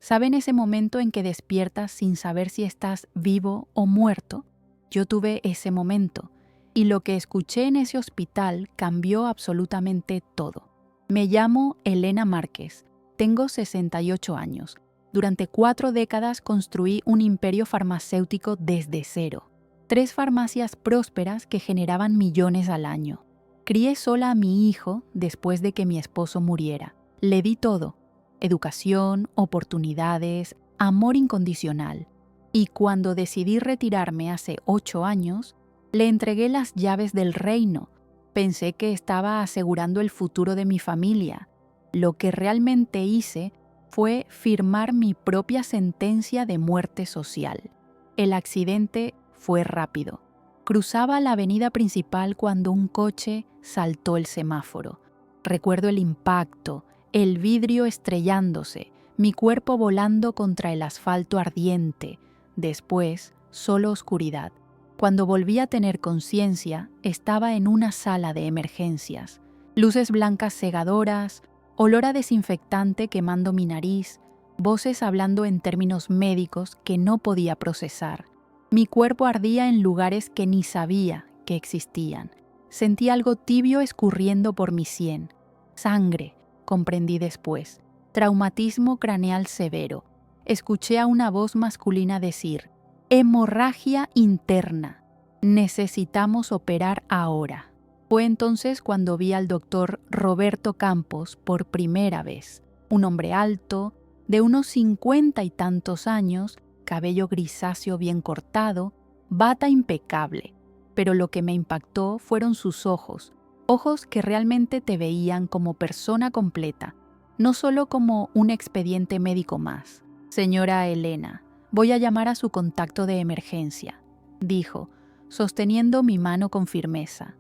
¿Saben ese momento en que despiertas sin saber si estás vivo o muerto? Yo tuve ese momento, y lo que escuché en ese hospital cambió absolutamente todo. Me llamo Elena Márquez, tengo 68 años. Durante 4 décadas construí un imperio farmacéutico desde cero. 3 farmacias prósperas que generaban millones al año. Crié sola a mi hijo después de que mi esposo muriera. Le di todo: educación, oportunidades, amor incondicional. Y cuando decidí retirarme hace 8 años, le entregué las llaves del reino. Pensé que estaba asegurando el futuro de mi familia. Lo que realmente hice fue firmar mi propia sentencia de muerte social. El accidente fue rápido. Cruzaba la avenida principal cuando un coche saltó el semáforo. Recuerdo el impacto, el vidrio estrellándose, mi cuerpo volando contra el asfalto ardiente. Después, solo oscuridad. Cuando volví a tener conciencia, estaba en una sala de emergencias. Luces blancas cegadoras, olor a desinfectante quemando mi nariz, voces hablando en términos médicos que no podía procesar. Mi cuerpo ardía en lugares que ni sabía que existían. Sentí algo tibio escurriendo por mi sien. Sangre, comprendí después. Traumatismo craneal severo. Escuché a una voz masculina decir: hemorragia interna. Necesitamos operar ahora. Fue entonces cuando vi al doctor Roberto Campos por primera vez. Un hombre alto, de unos 50 y tantos años, cabello grisáceo bien cortado, bata impecable. Pero lo que me impactó fueron sus ojos, ojos que realmente te veían como persona completa, no solo como un expediente médico más. Señora Elena, voy a llamar a su contacto de emergencia, dijo, sosteniendo mi mano con firmeza.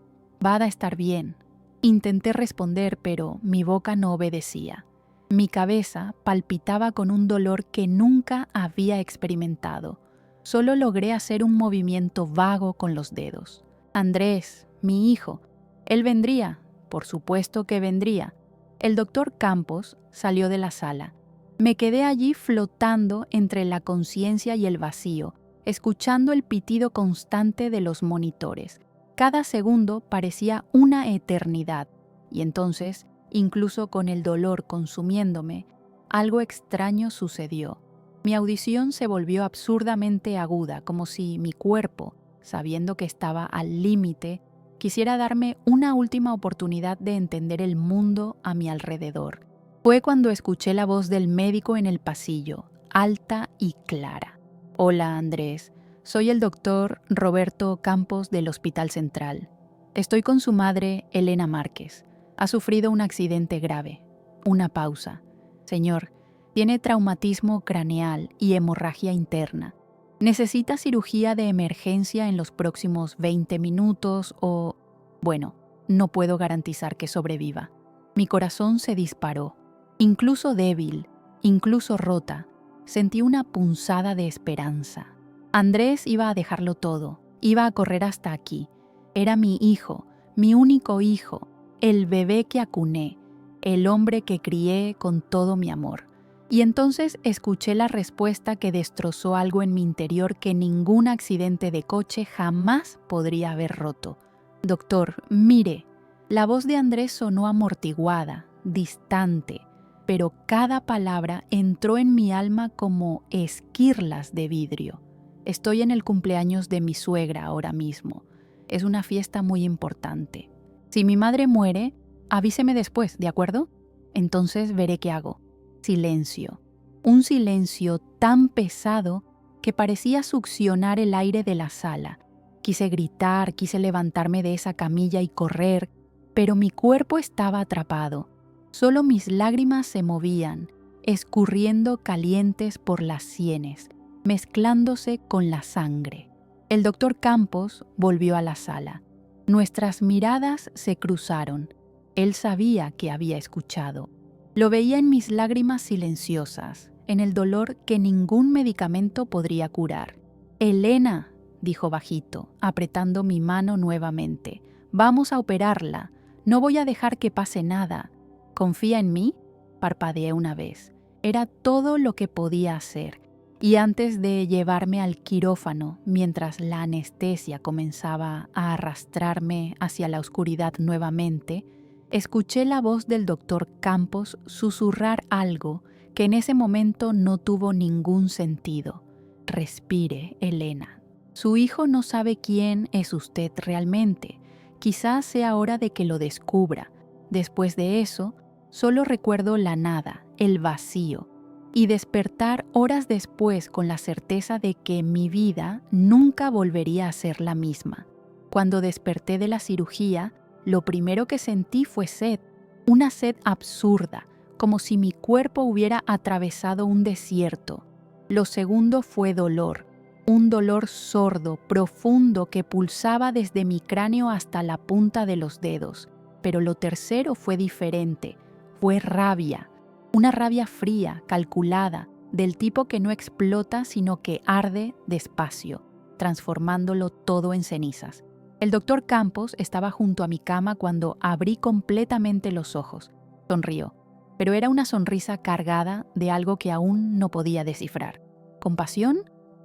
Va a estar bien. Intenté responder, pero mi boca no obedecía. Mi cabeza palpitaba con un dolor que nunca había experimentado. Solo logré hacer un movimiento vago con los dedos. Andrés, mi hijo, él vendría, por supuesto que vendría. El doctor Campos salió de la sala. Me quedé allí flotando entre la conciencia y el vacío, escuchando el pitido constante de los monitores. Cada segundo parecía una eternidad, y entonces, incluso con el dolor consumiéndome, algo extraño sucedió. Mi audición se volvió absurdamente aguda, como si mi cuerpo, sabiendo que estaba al límite, quisiera darme una última oportunidad de entender el mundo a mi alrededor. Fue cuando escuché la voz del médico en el pasillo, alta y clara. Hola, Andrés. Soy el doctor Roberto Campos del Hospital Central. Estoy con su madre, Elena Márquez. Ha sufrido un accidente grave. Una pausa. Señor, tiene traumatismo craneal y hemorragia interna. Necesita cirugía de emergencia en los próximos 20 minutos o... Bueno, no puedo garantizar que sobreviva. Mi corazón se disparó. Incluso débil, incluso rota, sentí una punzada de esperanza. Andrés iba a dejarlo todo, iba a correr hasta aquí. Era mi hijo, mi único hijo, el bebé que acuné, el hombre que crié con todo mi amor. Y entonces escuché la respuesta que destrozó algo en mi interior que ningún accidente de coche jamás podría haber roto. Doctor, mire. La voz de Andrés sonó amortiguada, distante, pero cada palabra entró en mi alma como esquirlas de vidrio. Estoy en el cumpleaños de mi suegra ahora mismo. Es una fiesta muy importante. Si mi madre muere, avíseme después, ¿de acuerdo? Entonces veré qué hago. Silencio. Un silencio tan pesado que parecía succionar el aire de la sala. Quise gritar, quise levantarme de esa camilla y correr, pero mi cuerpo estaba atrapado. Solo mis lágrimas se movían, escurriendo calientes por las sienes, mezclándose con la sangre. El doctor Campos volvió a la sala. Nuestras miradas se cruzaron. Él sabía que había escuchado. Lo veía en mis lágrimas silenciosas, en el dolor que ningún medicamento podría curar. «Elena», dijo bajito, apretando mi mano nuevamente, «vamos a operarla. No voy a dejar que pase nada. ¿Confía en mí?», parpadeé una vez. era todo lo que podía hacer. Y antes de llevarme al quirófano, mientras la anestesia comenzaba a arrastrarme hacia la oscuridad nuevamente, escuché la voz del doctor Campos susurrar algo que en ese momento no tuvo ningún sentido. Respire, Elena. Su hijo no sabe quién es usted realmente. Quizás sea hora de que lo descubra. Después de eso, solo recuerdo la nada, el vacío, y despertar horas después con la certeza de que mi vida nunca volvería a ser la misma. Cuando desperté de la cirugía, lo primero que sentí fue sed, una sed absurda, como si mi cuerpo hubiera atravesado un desierto. Lo segundo fue dolor, un dolor sordo, profundo que pulsaba desde mi cráneo hasta la punta de los dedos. Pero lo tercero fue diferente, fue rabia, una rabia fría, calculada, del tipo que no explota sino que arde despacio, transformándolo todo en cenizas. El doctor Campos estaba junto a mi cama cuando abrí completamente los ojos. Sonrió, pero era una sonrisa cargada de algo que aún no podía descifrar. ¿Compasión?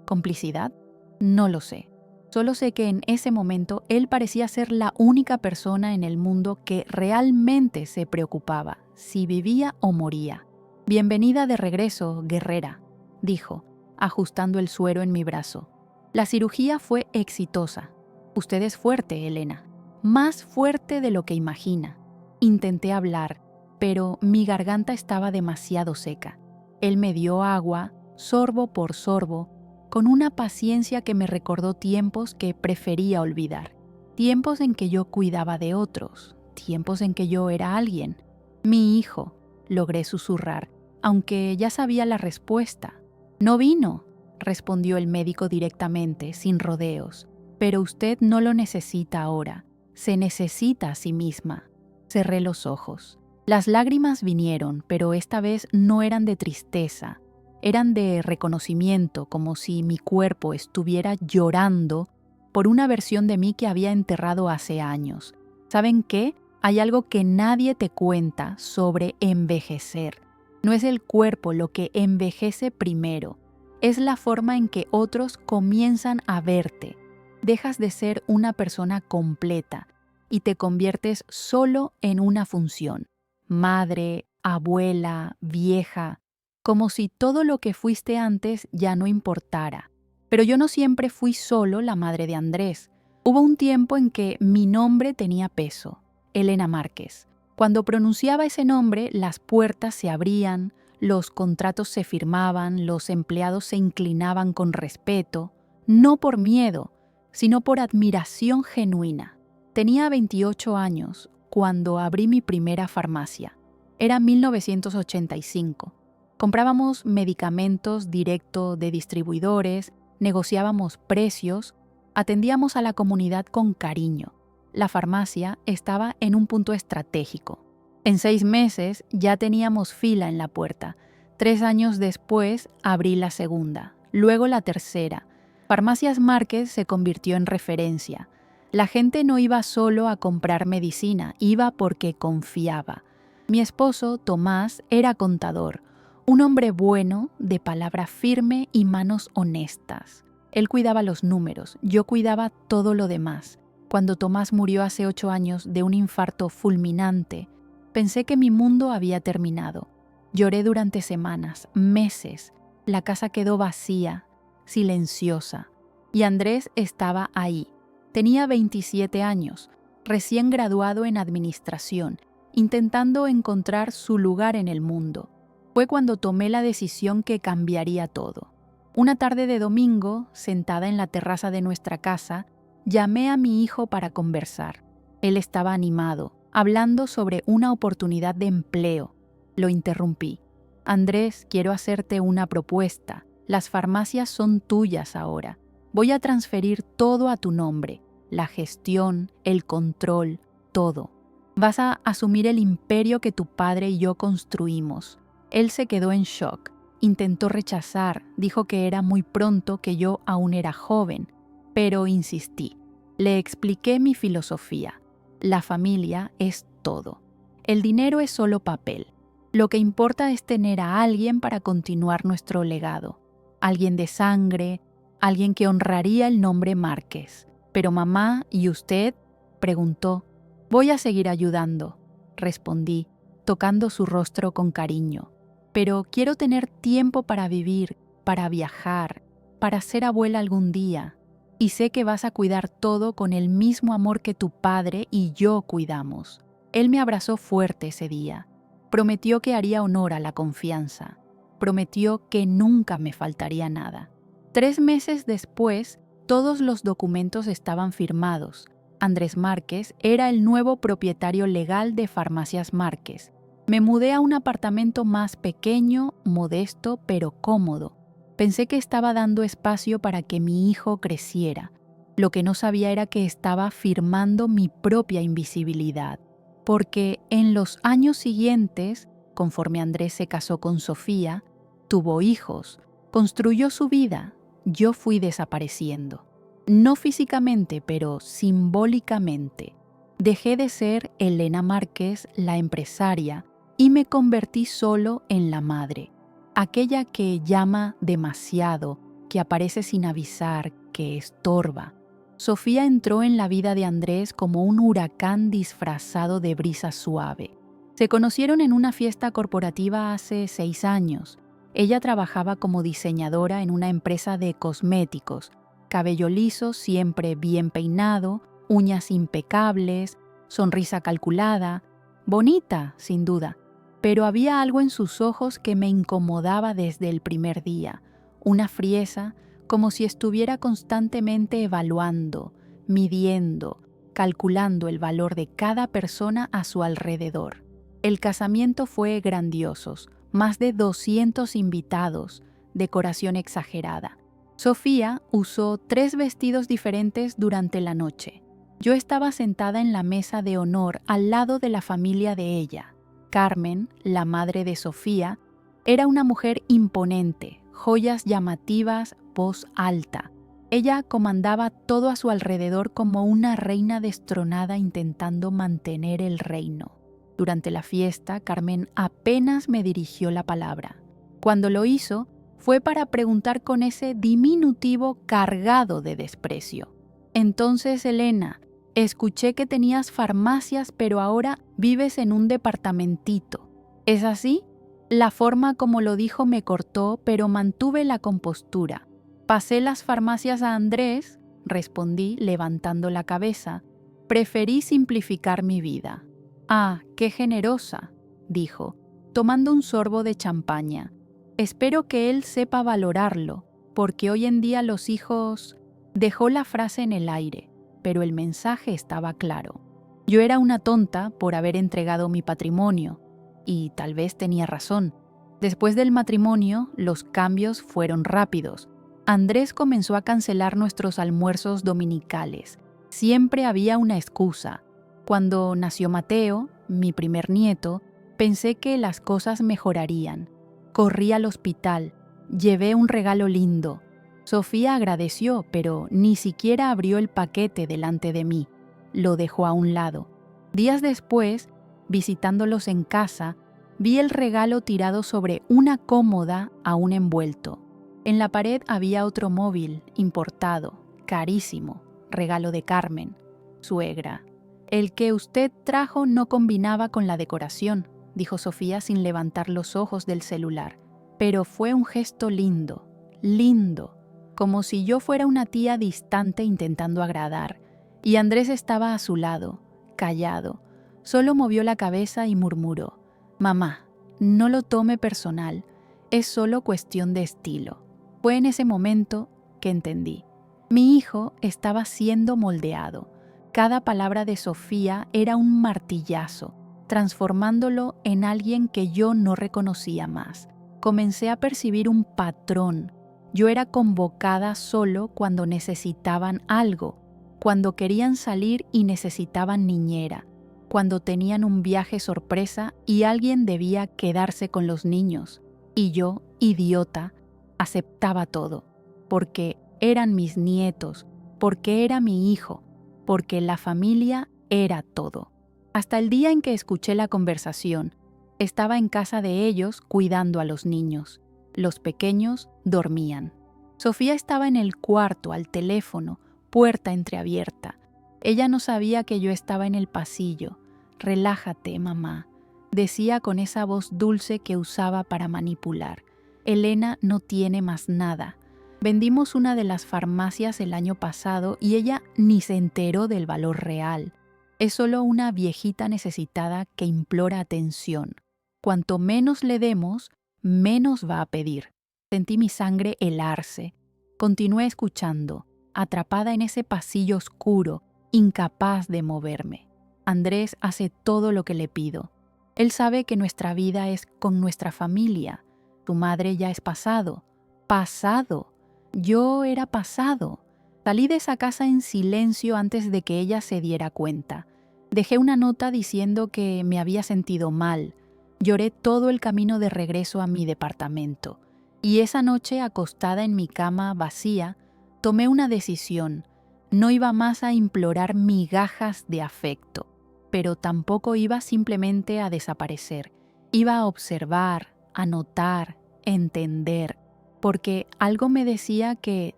¿Complicidad? No lo sé. Solo sé que en ese momento él parecía ser la única persona en el mundo que realmente se preocupaba si vivía o moría. «Bienvenida de regreso, guerrera», dijo, ajustando el suero en mi brazo. «La cirugía fue exitosa. Usted es fuerte, Elena. Más fuerte de lo que imagina». Intenté hablar, pero mi garganta estaba demasiado seca. Él me dio agua, sorbo por sorbo, con una paciencia que me recordó tiempos que prefería olvidar. Tiempos en que yo cuidaba de otros, tiempos en que yo era alguien. «Mi hijo», logré susurrar, aunque ya sabía la respuesta. «No vino», respondió el médico directamente, sin rodeos. «Pero usted no lo necesita ahora. Se necesita a sí misma». Cerré los ojos. Las lágrimas vinieron, pero esta vez no eran de tristeza. Eran de reconocimiento, como si mi cuerpo estuviera llorando por una versión de mí que había enterrado hace años. ¿Saben qué? Hay algo que nadie te cuenta sobre envejecer. No es el cuerpo lo que envejece primero, es la forma en que otros comienzan a verte. Dejas de ser una persona completa y te conviertes solo en una función. Madre, abuela, vieja, como si todo lo que fuiste antes ya no importara. Pero yo no siempre fui solo la madre de Andrés. Hubo un tiempo en que mi nombre tenía peso. Elena Márquez. Cuando pronunciaba ese nombre, las puertas se abrían, los contratos se firmaban, los empleados se inclinaban con respeto, no por miedo, sino por admiración genuina. Tenía 28 años cuando abrí mi primera farmacia. Era 1985. Comprábamos medicamentos directo de distribuidores, negociábamos precios, atendíamos a la comunidad con cariño. La farmacia estaba en un punto estratégico. En 6 meses ya teníamos fila en la puerta. 3 años después abrí la segunda, luego la tercera. Farmacias Márquez se convirtió en referencia. La gente no iba solo a comprar medicina, iba porque confiaba. Mi esposo, Tomás, era contador, un hombre bueno, de palabra firme y manos honestas. Él cuidaba los números, yo cuidaba todo lo demás. Cuando Tomás murió hace 8 años de un infarto fulminante, pensé que mi mundo había terminado. Lloré durante semanas, meses. La casa quedó vacía, silenciosa. Y Andrés estaba ahí. Tenía 27 años, recién graduado en administración, intentando encontrar su lugar en el mundo. Fue cuando tomé la decisión que cambiaría todo. Una tarde de domingo, sentada en la terraza de nuestra casa, llamé a mi hijo para conversar. Él estaba animado, hablando sobre una oportunidad de empleo. Lo interrumpí. «Andrés, quiero hacerte una propuesta. Las farmacias son tuyas ahora. Voy a transferir todo a tu nombre. La gestión, el control, todo. Vas a asumir el imperio que tu padre y yo construimos». Él se quedó en shock. Intentó rechazar, dijo que era muy pronto, que yo aún era joven, pero insistí. Le expliqué mi filosofía. La familia es todo. El dinero es solo papel. Lo que importa es tener a alguien para continuar nuestro legado. Alguien de sangre, alguien que honraría el nombre Márquez. Pero mamá, ¿y usted?, preguntó. Voy a seguir ayudando, respondí, tocando su rostro con cariño. Pero quiero tener tiempo para vivir, para viajar, para ser abuela algún día. Y sé que vas a cuidar todo con el mismo amor que tu padre y yo cuidamos. Él me abrazó fuerte ese día. Prometió que haría honor a la confianza. Prometió que nunca me faltaría nada. 3 meses después, todos los documentos estaban firmados. Andrés Márquez era el nuevo propietario legal de Farmacias Márquez. Me mudé a un apartamento más pequeño, modesto, pero cómodo. Pensé que estaba dando espacio para que mi hijo creciera. Lo que no sabía era que estaba firmando mi propia invisibilidad. Porque en los años siguientes, conforme Andrés se casó con Sofía, tuvo hijos, construyó su vida, yo fui desapareciendo. No físicamente, pero simbólicamente. Dejé de ser Elena Márquez, la empresaria, y me convertí solo en la madre. Aquella que llama demasiado, que aparece sin avisar, que estorba. Sofía entró en la vida de Andrés como un huracán disfrazado de brisa suave. Se conocieron en una fiesta corporativa hace 6 años. Ella trabajaba como diseñadora en una empresa de cosméticos. Cabello liso, siempre bien peinado, uñas impecables, sonrisa calculada, bonita, sin duda. Pero había algo en sus ojos que me incomodaba desde el primer día, una frieza, como si estuviera constantemente evaluando, midiendo, calculando el valor de cada persona a su alrededor. El casamiento fue grandioso, más de 200 invitados, decoración exagerada. Sofía usó 3 vestidos diferentes durante la noche. Yo estaba sentada en la mesa de honor al lado de la familia de ella. Carmen, la madre de Sofía, era una mujer imponente, joyas llamativas, voz alta. Ella comandaba todo a su alrededor como una reina destronada intentando mantener el reino. Durante la fiesta, Carmen apenas me dirigió la palabra. Cuando lo hizo, fue para preguntar con ese diminutivo cargado de desprecio. Entonces, Elena, escuché que tenías farmacias, pero ahora vives en un departamentito. ¿Es así? La forma como lo dijo me cortó, pero mantuve la compostura. Pasé las farmacias a Andrés, respondí levantando la cabeza. Preferí simplificar mi vida. Ah, qué generosa, dijo, tomando un sorbo de champaña. Espero que él sepa valorarlo, porque hoy en día los hijos... Dejó la frase en el aire, pero el mensaje estaba claro. Yo era una tonta por haber entregado mi patrimonio, y tal vez tenía razón. Después del matrimonio, los cambios fueron rápidos. Andrés comenzó a cancelar nuestros almuerzos dominicales. Siempre había una excusa. Cuando nació Mateo, mi primer nieto, pensé que las cosas mejorarían. Corrí al hospital, llevé un regalo lindo. Sofía agradeció, pero ni siquiera abrió el paquete delante de mí. Lo dejó a un lado. Días después, visitándolos en casa, vi el regalo tirado sobre una cómoda aún envuelto. En la pared había otro móvil, importado, carísimo, regalo de Carmen, suegra. El que usted trajo no combinaba con la decoración, dijo Sofía sin levantar los ojos del celular. Pero fue un gesto lindo, lindo, como si yo fuera una tía distante intentando agradar. Y Andrés estaba a su lado, callado. Solo movió la cabeza y murmuró: «Mamá, no lo tome personal, es solo cuestión de estilo». Fue en ese momento que entendí. Mi hijo estaba siendo moldeado. Cada palabra de Sofía era un martillazo, transformándolo en alguien que yo no reconocía más. Comencé a percibir un patrón. Yo era convocada solo cuando necesitaban algo, cuando querían salir y necesitaban niñera, cuando tenían un viaje sorpresa y alguien debía quedarse con los niños. Y yo, idiota, aceptaba todo, porque eran mis nietos, porque era mi hijo, porque la familia era todo. Hasta el día en que escuché la conversación, Estaba en casa de ellos cuidando a los niños. Los pequeños dormían. Sofía estaba en el cuarto al teléfono, puerta entreabierta. Ella no sabía que yo estaba en el pasillo. «Relájate, mamá», decía con esa voz dulce que usaba para manipular. «Elena no tiene más nada. Vendimos una de las farmacias el año pasado y ella ni se enteró del valor real. Es solo una viejita necesitada que implora atención. Cuanto menos le demos, menos va a pedir». Sentí mi sangre helarse. Continué escuchando, atrapada en ese pasillo oscuro, incapaz de moverme. Andrés hace todo lo que le pido. Él sabe que nuestra vida es con nuestra familia. Tu madre ya es pasado. Pasado. Yo era pasado. Salí de esa casa en silencio antes de que ella se diera cuenta. Dejé una nota diciendo que me había sentido mal. Lloré todo el camino de regreso a mi departamento. Y esa noche, acostada en mi cama vacía, tomé una decisión. No iba más a implorar migajas de afecto, pero tampoco iba simplemente a desaparecer. Iba a observar, a notar, entender, porque algo me decía que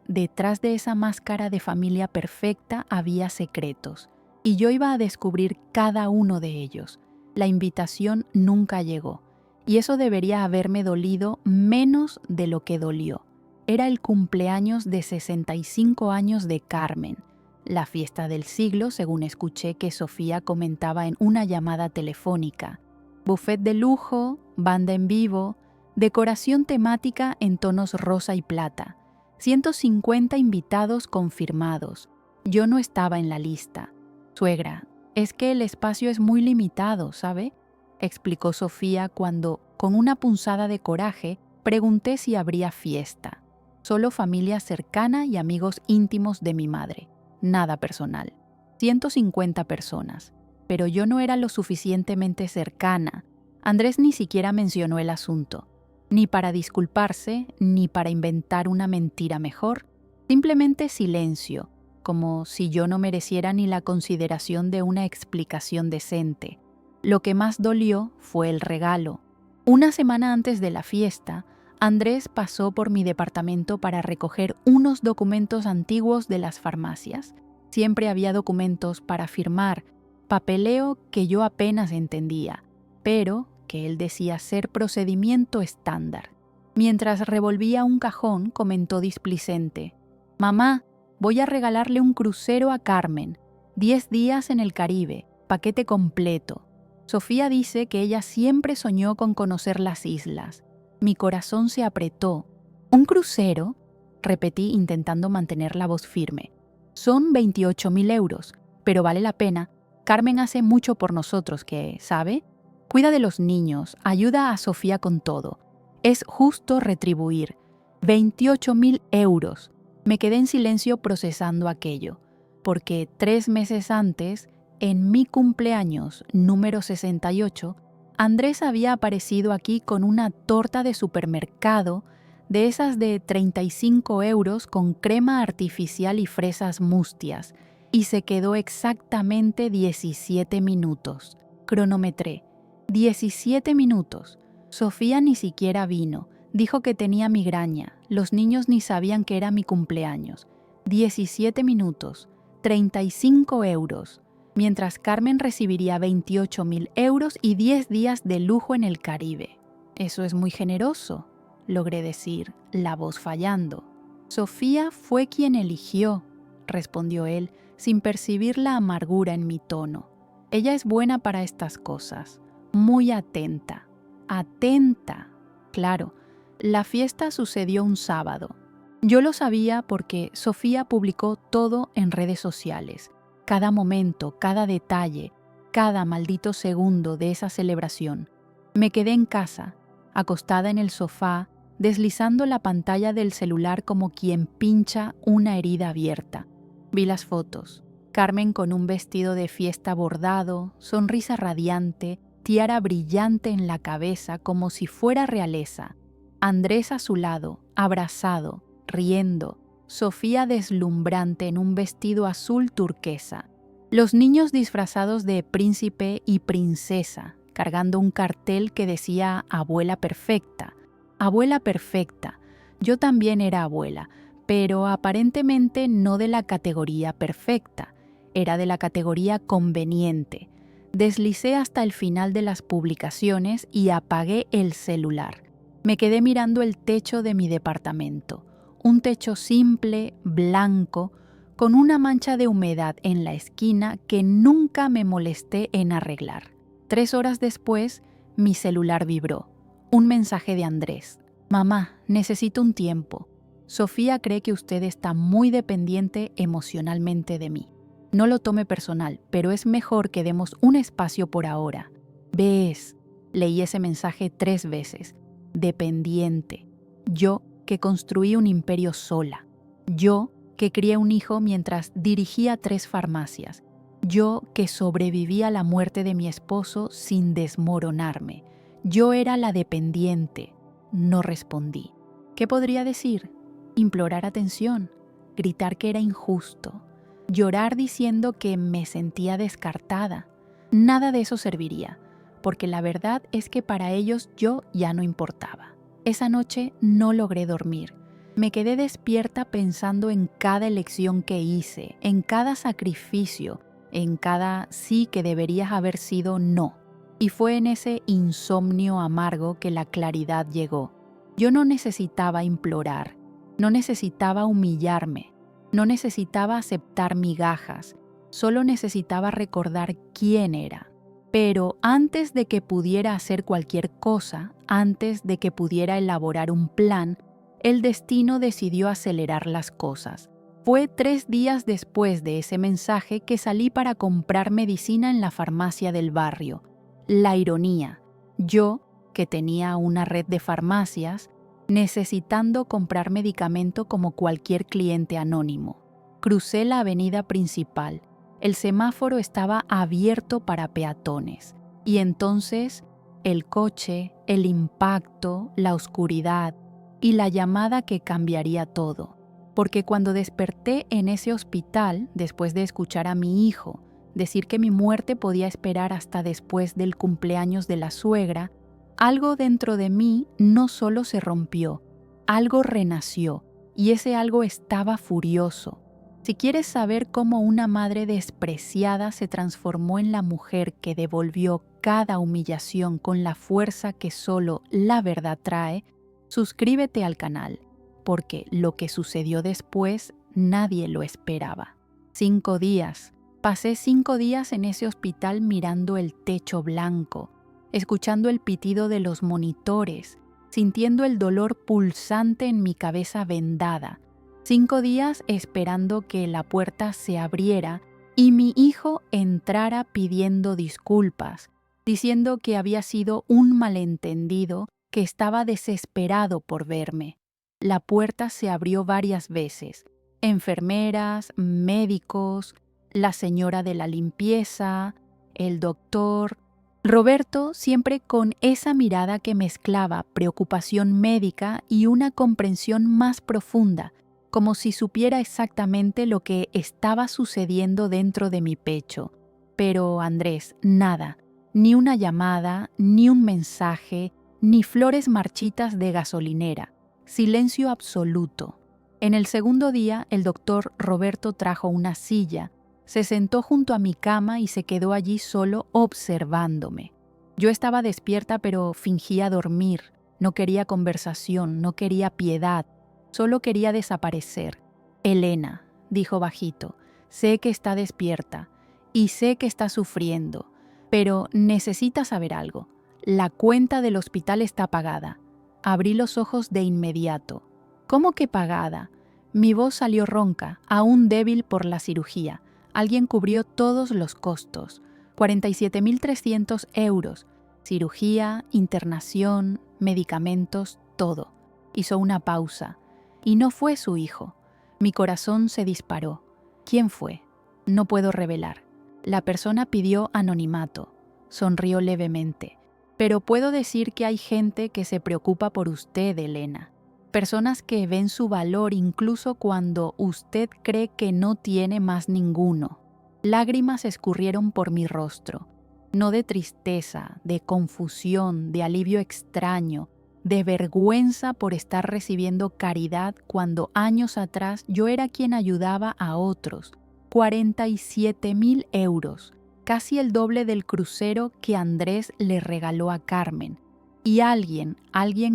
detrás de esa máscara de familia perfecta había secretos, y yo iba a descubrir cada uno de ellos. La invitación nunca llegó, y eso debería haberme dolido menos de lo que dolió. Era el cumpleaños de 65 años de Carmen, la fiesta del siglo, según escuché que Sofía comentaba en una llamada telefónica. Buffet de lujo, banda en vivo, decoración temática en tonos rosa y plata, 150 invitados confirmados. Yo no estaba en la lista. «Suegra, es que el espacio es muy limitado, ¿sabe?», explicó Sofía cuando, con una punzada de coraje, pregunté si habría fiesta. Solo familia cercana y amigos íntimos de mi madre. Nada personal. 150 personas. Pero yo no era lo suficientemente cercana. Andrés ni siquiera mencionó el asunto. Ni para disculparse, ni para inventar una mentira mejor. Simplemente silencio, como si yo no mereciera ni la consideración de una explicación decente. Lo que más dolió fue el regalo. Una semana antes de la fiesta, Andrés pasó por mi departamento para recoger unos documentos antiguos de las farmacias. Siempre había documentos para firmar, papeleo que yo apenas entendía, pero que él decía ser procedimiento estándar. Mientras revolvía un cajón, comentó displicente: «Mamá, voy a regalarle un crucero a Carmen, 10 días en el Caribe, paquete completo». Sofía dice que ella siempre soñó con conocer las islas. Mi corazón se apretó. «¿Un crucero?», repetí intentando mantener la voz firme. «Son 28.000 euros, pero vale la pena. Carmen hace mucho por nosotros que, ¿sabe? Cuida de los niños, ayuda a Sofía con todo. Es justo retribuir. 28.000 euros». Me quedé en silencio procesando aquello, porque 3 meses antes, en mi cumpleaños número 68, Andrés había aparecido aquí con una torta de supermercado, de esas de 35 euros con crema artificial y fresas mustias, y se quedó exactamente 17 minutos. Cronometré. 17 minutos. Sofía ni siquiera vino. Dijo que tenía migraña. Los niños ni sabían que era mi cumpleaños. 17 minutos. 35 euros. Mientras Carmen recibiría 28.000 euros y 10 días de lujo en el Caribe. «Eso es muy generoso», logré decir, la voz fallando. «Sofía fue quien eligió», respondió él, sin percibir la amargura en mi tono. «Ella es buena para estas cosas, muy atenta. Atenta». Claro, la fiesta sucedió un sábado. Yo lo sabía porque Sofía publicó todo en redes sociales. Cada momento, cada detalle, cada maldito segundo de esa celebración. Me quedé en casa, acostada en el sofá, deslizando la pantalla del celular como quien pincha una herida abierta. Vi las fotos. Carmen con un vestido de fiesta bordado, sonrisa radiante, tiara brillante en la cabeza como si fuera realeza. Andrés a su lado, abrazado, riendo. Sofía deslumbrante en un vestido azul turquesa. Los niños disfrazados de príncipe y princesa, cargando un cartel que decía Abuela Perfecta. Abuela Perfecta. Yo también era abuela, pero aparentemente no de la categoría perfecta, era de la categoría conveniente. Deslicé hasta el final de las publicaciones y apagué el celular. Me quedé mirando el techo de mi departamento, un techo simple, blanco, con una mancha de humedad en la esquina que nunca me molesté en arreglar. 3 horas después, mi celular vibró. Un mensaje de Andrés. Mamá, necesito un tiempo. Sofía cree que usted está muy dependiente emocionalmente de mí. No lo tome personal, pero es mejor que demos un espacio por ahora. ¿Ves? Leí ese mensaje 3 veces. Dependiente. Yo que construí un imperio sola. Yo que crié un hijo mientras dirigía 3 farmacias. Yo que sobreviví a la muerte de mi esposo sin desmoronarme. Yo era la dependiente. No respondí. ¿Qué podría decir? Implorar atención, gritar que era injusto, llorar diciendo que me sentía descartada. Nada de eso serviría, porque la verdad es que para ellos yo ya no importaba. Esa noche no logré dormir. Me quedé despierta pensando en cada elección que hice, en cada sacrificio, en cada sí que debería haber sido no. Y fue en ese insomnio amargo que la claridad llegó. Yo no necesitaba implorar, no necesitaba humillarme, no necesitaba aceptar migajas, solo necesitaba recordar quién era. Pero antes de que pudiera hacer cualquier cosa, antes de que pudiera elaborar un plan, el destino decidió acelerar las cosas. Fue 3 días después de ese mensaje que salí para comprar medicina en la farmacia del barrio. La ironía. Yo, que tenía una red de farmacias, necesitando comprar medicamento como cualquier cliente anónimo. Crucé la avenida principal. El semáforo estaba abierto para peatones. Y entonces, el coche, el impacto, la oscuridad y la llamada que cambiaría todo. Porque cuando desperté en ese hospital, después de escuchar a mi hijo decir que mi muerte podía esperar hasta después del cumpleaños de la suegra, algo dentro de mí no solo se rompió, algo renació, y ese algo estaba furioso. Si quieres saber cómo una madre despreciada se transformó en la mujer que devolvió cada humillación con la fuerza que solo la verdad trae, suscríbete al canal, porque lo que sucedió después nadie lo esperaba. 5 días. Pasé 5 días en ese hospital mirando el techo blanco, escuchando el pitido de los monitores, sintiendo el dolor pulsante en mi cabeza vendada. 5 días esperando que la puerta se abriera y mi hijo entrara pidiendo disculpas, diciendo que había sido un malentendido, que estaba desesperado por verme. La puerta se abrió varias veces. Enfermeras, médicos, la señora de la limpieza, el doctor. Roberto siempre con esa mirada que mezclaba preocupación médica y una comprensión más profunda, como si supiera exactamente lo que estaba sucediendo dentro de mi pecho. Pero Andrés, nada, ni una llamada, ni un mensaje, ni flores marchitas de gasolinera. Silencio absoluto. En el segundo día, el doctor Roberto trajo una silla, se sentó junto a mi cama y se quedó allí solo observándome. Yo estaba despierta pero fingía dormir. No quería conversación, no quería piedad, solo quería desaparecer. Elena, dijo bajito, sé que está despierta y sé que está sufriendo, pero necesita saber algo. La cuenta del hospital está pagada. Abrí los ojos de inmediato. ¿Cómo que pagada? Mi voz salió ronca, aún débil por la cirugía. Alguien cubrió todos los costos, 47.300 euros, cirugía, internación, medicamentos, todo. Hizo una pausa. Y no fue su hijo. Mi corazón se disparó. ¿Quién fue? No puedo revelar. La persona pidió anonimato. Sonrió levemente. Pero puedo decir que hay gente que se preocupa por usted, Elena. Personas que ven su valor incluso cuando usted cree que no tiene más ninguno. Lágrimas escurrieron por mi rostro. no de tristeza, de confusión, de alivio extraño, de vergüenza por estar recibiendo caridad cuando años atrás yo era quien ayudaba a otros. 47.000 euros, casi el doble del crucero que Andrés le regaló a Carmen. Y alguien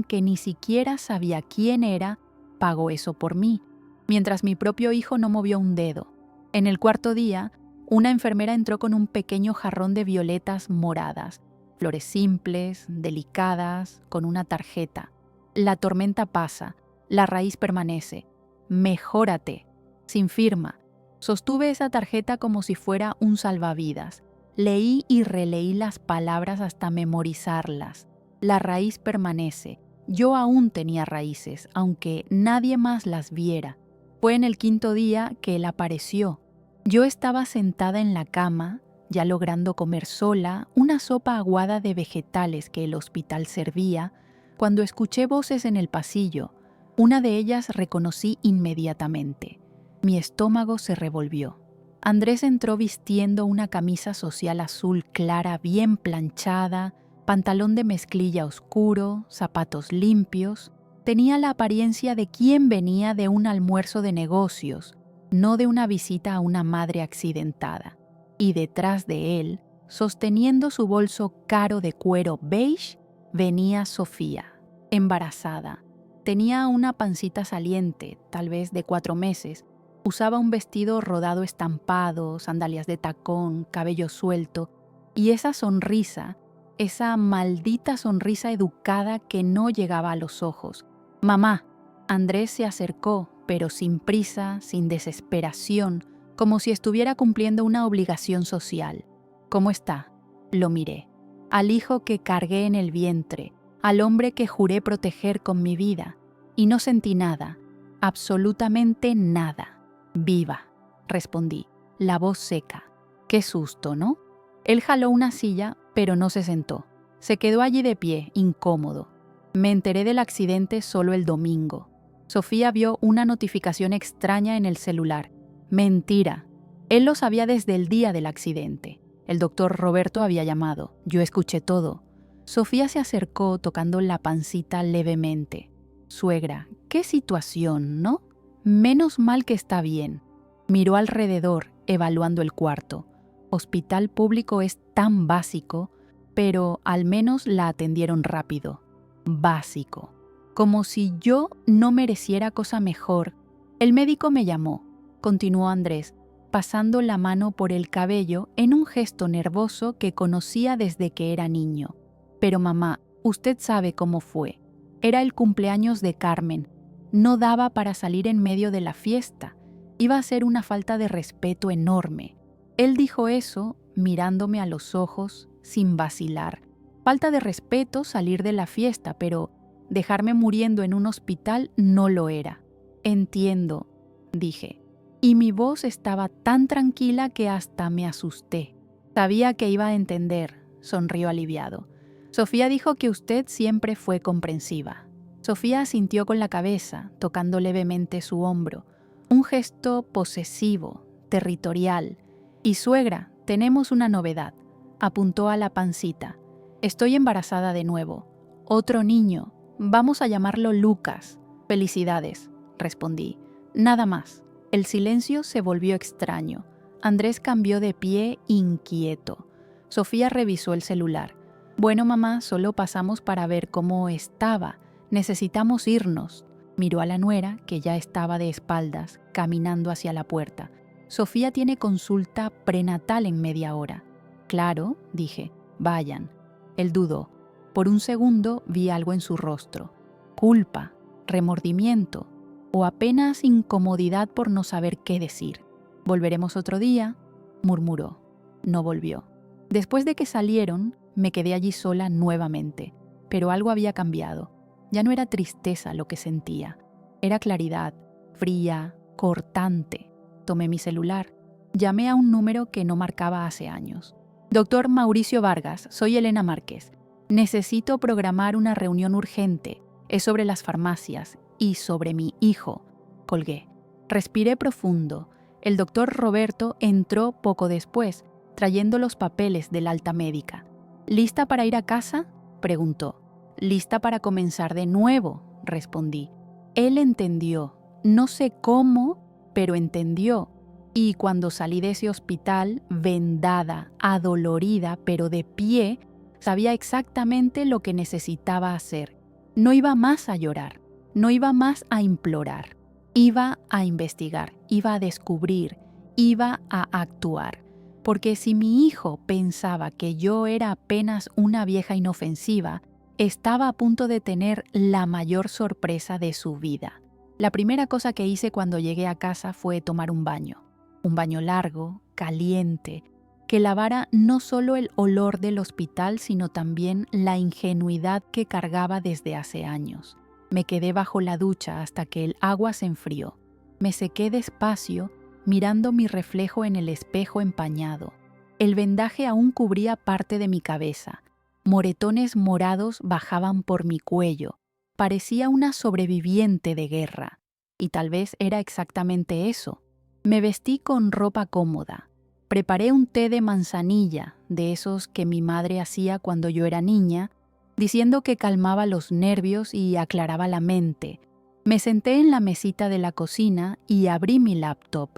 que ni siquiera sabía quién era, pagó eso por mí, mientras mi propio hijo no movió un dedo. En el cuarto día, una enfermera entró con un pequeño jarrón de violetas moradas, flores simples, delicadas, con una tarjeta. La tormenta pasa, la raíz permanece. Mejórate. Sin firma. Sostuve esa tarjeta como si fuera un salvavidas. Leí y releí las palabras hasta memorizarlas. La raíz permanece. Yo aún tenía raíces, aunque nadie más las viera. Fue en el quinto día que él apareció. Yo estaba sentada en la cama, ya logrando comer sola una sopa aguada de vegetales que el hospital servía, cuando escuché voces en el pasillo. Una de ellas reconocí inmediatamente. Mi estómago se revolvió. Andrés entró vistiendo una camisa social azul clara bien planchada, pantalón de mezclilla oscuro, zapatos limpios. Tenía la apariencia de quien venía de un almuerzo de negocios, no de una visita a una madre accidentada. Y detrás de él, sosteniendo su bolso caro de cuero beige, venía Sofía, embarazada. Tenía una pancita saliente, tal vez de 4 meses. Usaba un vestido rodado estampado, sandalias de tacón, cabello suelto, y esa sonrisa, esa maldita sonrisa educada que no llegaba a los ojos. «Mamá». Andrés se acercó, pero sin prisa, sin desesperación, como si estuviera cumpliendo una obligación social. «¿Cómo está?». Lo miré. Al hijo que cargué en el vientre, al hombre que juré proteger con mi vida, y no sentí nada, absolutamente nada. «Viva», respondí, la voz seca. Qué susto, ¿no? Él jaló una silla, pero no se sentó. Se quedó allí de pie, incómodo. Me enteré del accidente solo el domingo. Sofía vio una notificación extraña en el celular. Mentira. Él lo sabía desde el día del accidente. El doctor Roberto había llamado. Yo escuché todo. Sofía se acercó tocando la pancita levemente. «Suegra, qué situación, ¿no? Menos mal que está bien». Miró alrededor, evaluando el cuarto. Hospital público es tan básico, pero al menos la atendieron rápido. Básico. Como si yo no mereciera cosa mejor. El médico me llamó, continuó Andrés, pasando la mano por el cabello en un gesto nervoso que conocía desde que era niño. «Pero mamá, usted sabe cómo fue. Era el cumpleaños de Carmen. No daba para salir en medio de la fiesta. Iba a ser una falta de respeto enorme». Él dijo eso mirándome a los ojos sin vacilar. Falta de respeto salir de la fiesta, pero dejarme muriendo en un hospital no lo era. «Entiendo», dije. Y mi voz estaba tan tranquila que hasta me asusté. Sabía que iba a entender, sonrió aliviado. «Sofía dijo que usted siempre fue comprensiva». Sofía asintió con la cabeza, tocando levemente su hombro. Un gesto posesivo, territorial. «Y suegra, tenemos una novedad», apuntó a la pancita. «Estoy embarazada de nuevo. Otro niño. Vamos a llamarlo Lucas». «Felicidades», respondí. Nada más. El silencio se volvió extraño. Andrés cambió de pie inquieto. Sofía revisó el celular. «Bueno, mamá, solo pasamos para ver cómo estaba. Necesitamos irnos». Miró a la nuera, que ya estaba de espaldas, caminando hacia la puerta. «Sofía tiene consulta prenatal en media hora». «Claro», dije, «vayan». Él dudó. Por un segundo vi algo en su rostro. Culpa, remordimiento o apenas incomodidad por no saber qué decir. «Volveremos otro día», murmuró. No volvió. Después de que salieron, me quedé allí sola nuevamente. Pero algo había cambiado. Ya no era tristeza lo que sentía. Era claridad, fría, cortante. Tomé mi celular. Llamé a un número que no marcaba hace años. «Doctor Mauricio Vargas, soy Elena Márquez. Necesito programar una reunión urgente. Es sobre las farmacias y sobre mi hijo». Colgué. Respiré profundo. El doctor Roberto entró poco después. trayendo los papeles del alta médica. ¿Lista para ir a casa?, preguntó. «Lista para comenzar de nuevo», respondí. Él entendió. No sé cómo, pero entendió. Y cuando salí de ese hospital, vendada, adolorida, pero de pie, sabía exactamente lo que necesitaba hacer. No iba más a llorar, no iba más a implorar. Iba a investigar, iba a descubrir, iba a actuar. Porque si mi hijo pensaba que yo era apenas una vieja inofensiva, estaba a punto de tener la mayor sorpresa de su vida. La primera cosa que hice cuando llegué a casa fue tomar un baño largo, caliente, que lavara no solo el olor del hospital, sino también la ingenuidad que cargaba desde hace años. Me quedé bajo la ducha hasta que el agua se enfrió. Me sequé despacio, mirando mi reflejo en el espejo empañado. El vendaje aún cubría parte de mi cabeza. Moretones morados bajaban por mi cuello. Parecía una sobreviviente de guerra. Y tal vez era exactamente eso. Me vestí con ropa cómoda. Preparé un té de manzanilla, de esos que mi madre hacía cuando yo era niña, diciendo que calmaba los nervios y aclaraba la mente. Me senté en la mesita de la cocina y abrí mi laptop.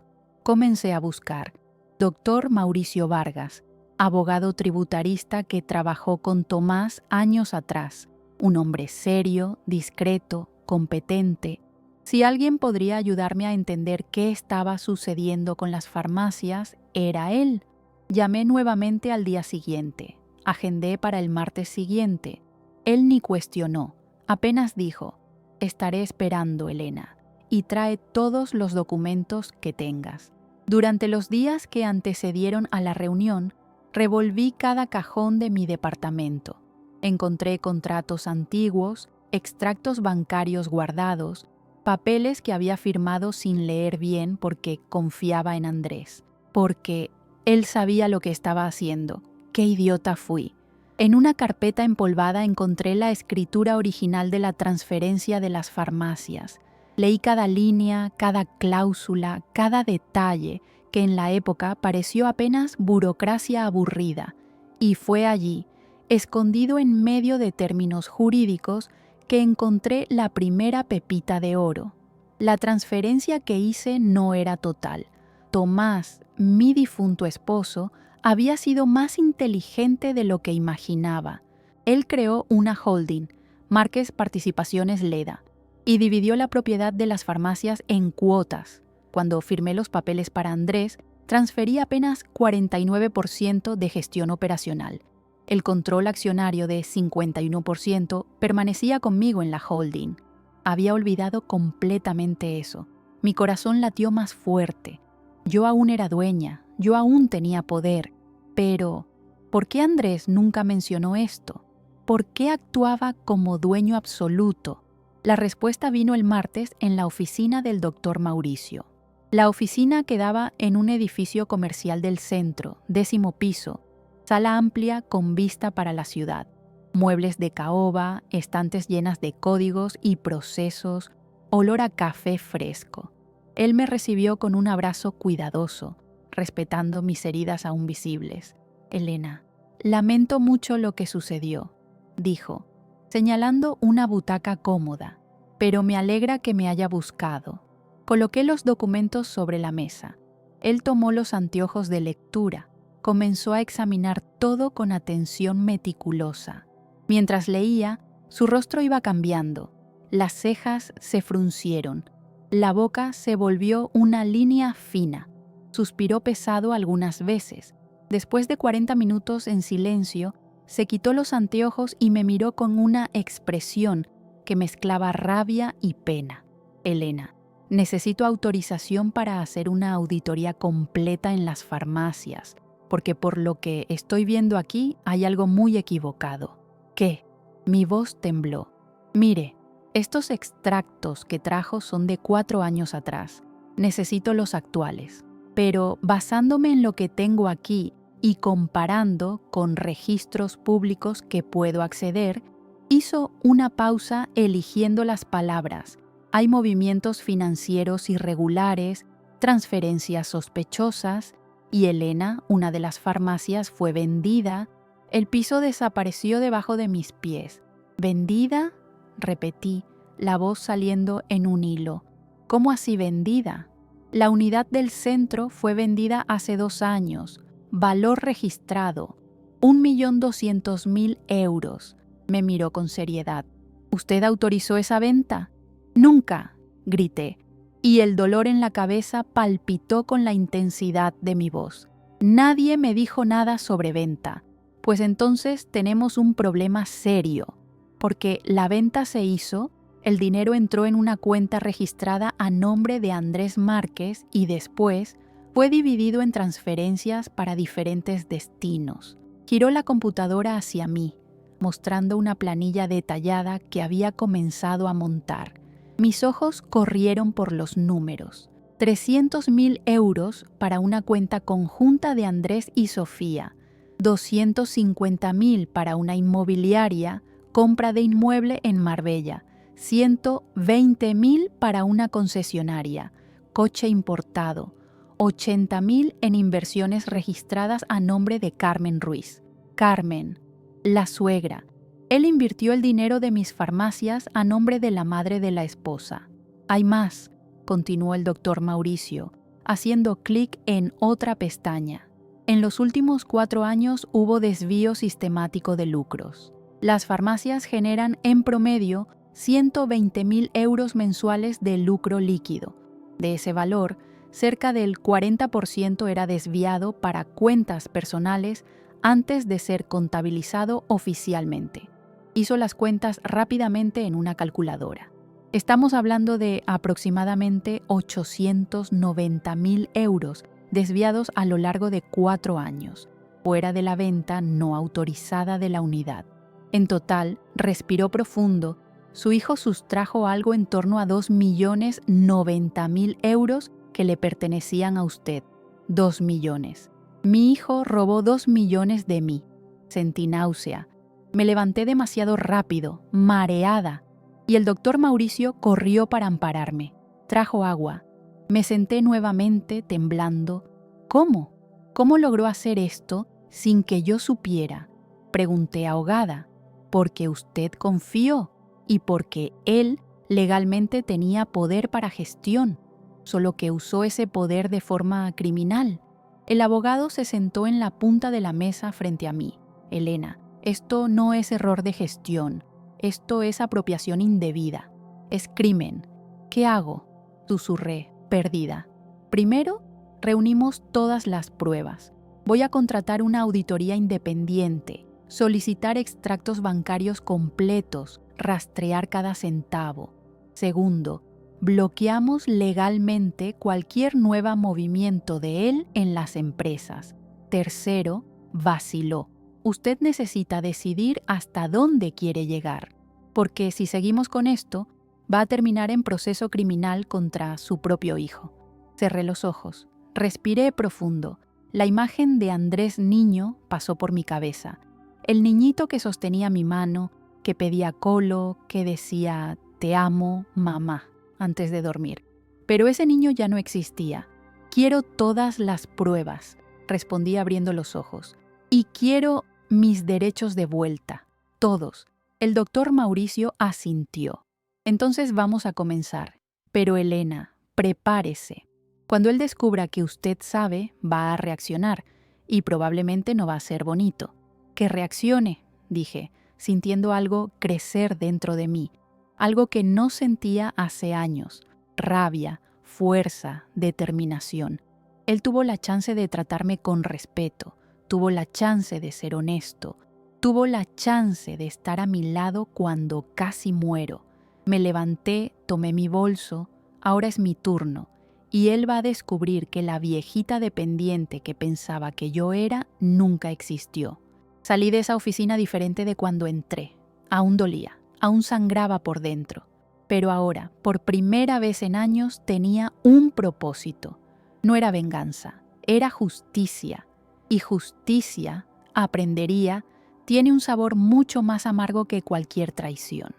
Comencé a buscar. Dr. Mauricio Vargas, abogado tributarista que trabajó con Tomás años atrás. Un hombre serio, discreto, competente. Si alguien podría ayudarme a entender qué estaba sucediendo con las farmacias, era él. Llamé nuevamente al día siguiente. Agendé para el martes siguiente. Él ni cuestionó. Apenas dijo: «Estaré esperando, Elena, y trae todos los documentos que tengas». Durante los días que antecedieron a la reunión, revolví cada cajón de mi departamento. Encontré contratos antiguos, extractos bancarios guardados, papeles que había firmado sin leer bien porque confiaba en Andrés, porque él sabía lo que estaba haciendo. ¡Qué idiota fui! En una carpeta empolvada encontré la escritura original de la transferencia de las farmacias. Leí cada línea, cada cláusula, cada detalle, que en la época pareció apenas burocracia aburrida. Y fue allí, escondido en medio de términos jurídicos, que encontré la primera pepita de oro. La transferencia que hice no era total. Tomás, mi difunto esposo, había sido más inteligente de lo que imaginaba. Él creó una holding, Márquez Participaciones Leda, y dividió la propiedad de las farmacias en cuotas. Cuando firmé los papeles para Andrés, transferí apenas 49% de gestión operacional. El control accionario de 51% permanecía conmigo en la holding. Había olvidado completamente eso. Mi corazón latió más fuerte. Yo aún era dueña, yo aún tenía poder. Pero, ¿por qué Andrés nunca mencionó esto? ¿Por qué actuaba como dueño absoluto? La respuesta vino el martes en la oficina del Dr. Mauricio. La oficina quedaba en un edificio comercial del centro, 10º piso, sala amplia con vista para la ciudad, muebles de caoba, estantes llenas de códigos y procesos, olor a café fresco. Él me recibió con un abrazo cuidadoso, respetando mis heridas aún visibles. «Elena, lamento mucho lo que sucedió», dijo, señalando una butaca cómoda, «pero me alegra que me haya buscado». Coloqué los documentos sobre la mesa. Él tomó los anteojos de lectura. Comenzó a examinar todo con atención meticulosa. Mientras leía, su rostro iba cambiando. Las cejas se fruncieron. La boca se volvió una línea fina. Suspiró pesado algunas veces. Después de 40 minutos en silencio, se quitó los anteojos y me miró con una expresión que mezclaba rabia y pena. «Elena, necesito autorización para hacer una auditoría completa en las farmacias, porque por lo que estoy viendo aquí hay algo muy equivocado». «¿Qué?». Mi voz tembló. «Mire, estos extractos que trajo son de 4 años atrás. Necesito los actuales. Pero basándome en lo que tengo aquí y comparando con registros públicos que puedo acceder», hizo una pausa eligiendo las palabras. «Hay movimientos financieros irregulares, transferencias sospechosas, y Elena, una de las farmacias, fue vendida. El piso desapareció debajo de mis pies. ¿Vendida?, repetí, la voz saliendo en un hilo. ¿Cómo así vendida? La unidad del centro fue vendida hace 2 años. Valor registrado, 1.200.000 euros. Me miró con seriedad. ¿Usted autorizó esa venta? Nunca, grité, y el dolor en la cabeza palpitó con la intensidad de mi voz. Nadie me dijo nada sobre venta. Pues entonces tenemos un problema serio, porque la venta se hizo, el dinero entró en una cuenta registrada a nombre de Andrés Márquez y después fue dividido en transferencias para diferentes destinos. Giró la computadora hacia mí, mostrando una planilla detallada que había comenzado a montar. Mis ojos corrieron por los números. 300.000 euros para una cuenta conjunta de Andrés y Sofía, 250.000 para una inmobiliaria, compra de inmueble en Marbella, 120.000 para una concesionaria, coche importado, 80.000 en inversiones registradas a nombre de Carmen Ruiz. Carmen, la suegra. Él invirtió el dinero de mis farmacias a nombre de la madre de la esposa. Hay más, continuó el doctor Mauricio, haciendo clic en otra pestaña. En los últimos 4 años hubo desvío sistemático de lucros. Las farmacias generan en promedio 120.000 euros mensuales de lucro líquido. De ese valor, cerca del 40% era desviado para cuentas personales antes de ser contabilizado oficialmente. Hizo las cuentas rápidamente en una calculadora. Estamos hablando de aproximadamente 890.000 euros desviados a lo largo de 4 años, fuera de la venta no autorizada de la unidad. En total, respiró profundo, su hijo sustrajo algo en torno a 2.090.000 euros que le pertenecían a usted. 2 millones. Mi hijo robó 2 millones de mí. Sentí náusea. Me levanté demasiado rápido, mareada, y el doctor Mauricio corrió para ampararme. Trajo agua. Me senté nuevamente, temblando. ¿Cómo? ¿Cómo logró hacer esto sin que yo supiera? Pregunté ahogada. Porque usted confió y porque él legalmente tenía poder para gestión, solo que usó ese poder de forma criminal. El abogado se sentó en la punta de la mesa frente a mí. Elena, esto no es error de gestión, esto es apropiación indebida, es crimen. ¿Qué hago?, susurré, perdida. Primero, reunimos todas las pruebas. Voy a contratar una auditoría independiente, solicitar extractos bancarios completos, rastrear cada centavo. Segundo, bloqueamos legalmente cualquier nuevo movimiento de él en las empresas. Tercero, vaciló. Usted necesita decidir hasta dónde quiere llegar, porque si seguimos con esto, va a terminar en proceso criminal contra su propio hijo. Cerré los ojos, respiré profundo. La imagen de Andrés niño pasó por mi cabeza. El niñito que sostenía mi mano, que pedía colo, que decía «te amo, mamá», antes de dormir. Pero ese niño ya no existía. Quiero todas las pruebas, respondí abriendo los ojos. Y quiero mis derechos de vuelta, todos. El doctor Mauricio asintió. Entonces vamos a comenzar. Pero Elena, prepárese. Cuando él descubra que usted sabe, va a reaccionar, y probablemente no va a ser bonito. Que reaccione, dije, sintiendo algo crecer dentro de mí, algo que no sentía hace años, rabia, fuerza, determinación. Él tuvo la chance de tratarme con respeto, tuvo la chance de ser honesto, tuvo la chance de estar a mi lado cuando casi muero. Me levanté, tomé mi bolso, ahora es mi turno, y él va a descubrir que la viejita dependiente que pensaba que yo era nunca existió. Salí de esa oficina diferente de cuando entré. Aún dolía, aún sangraba por dentro. Pero ahora, por primera vez en años, tenía un propósito. No era venganza, era justicia. Y justicia, aprendería, tiene un sabor mucho más amargo que cualquier traición.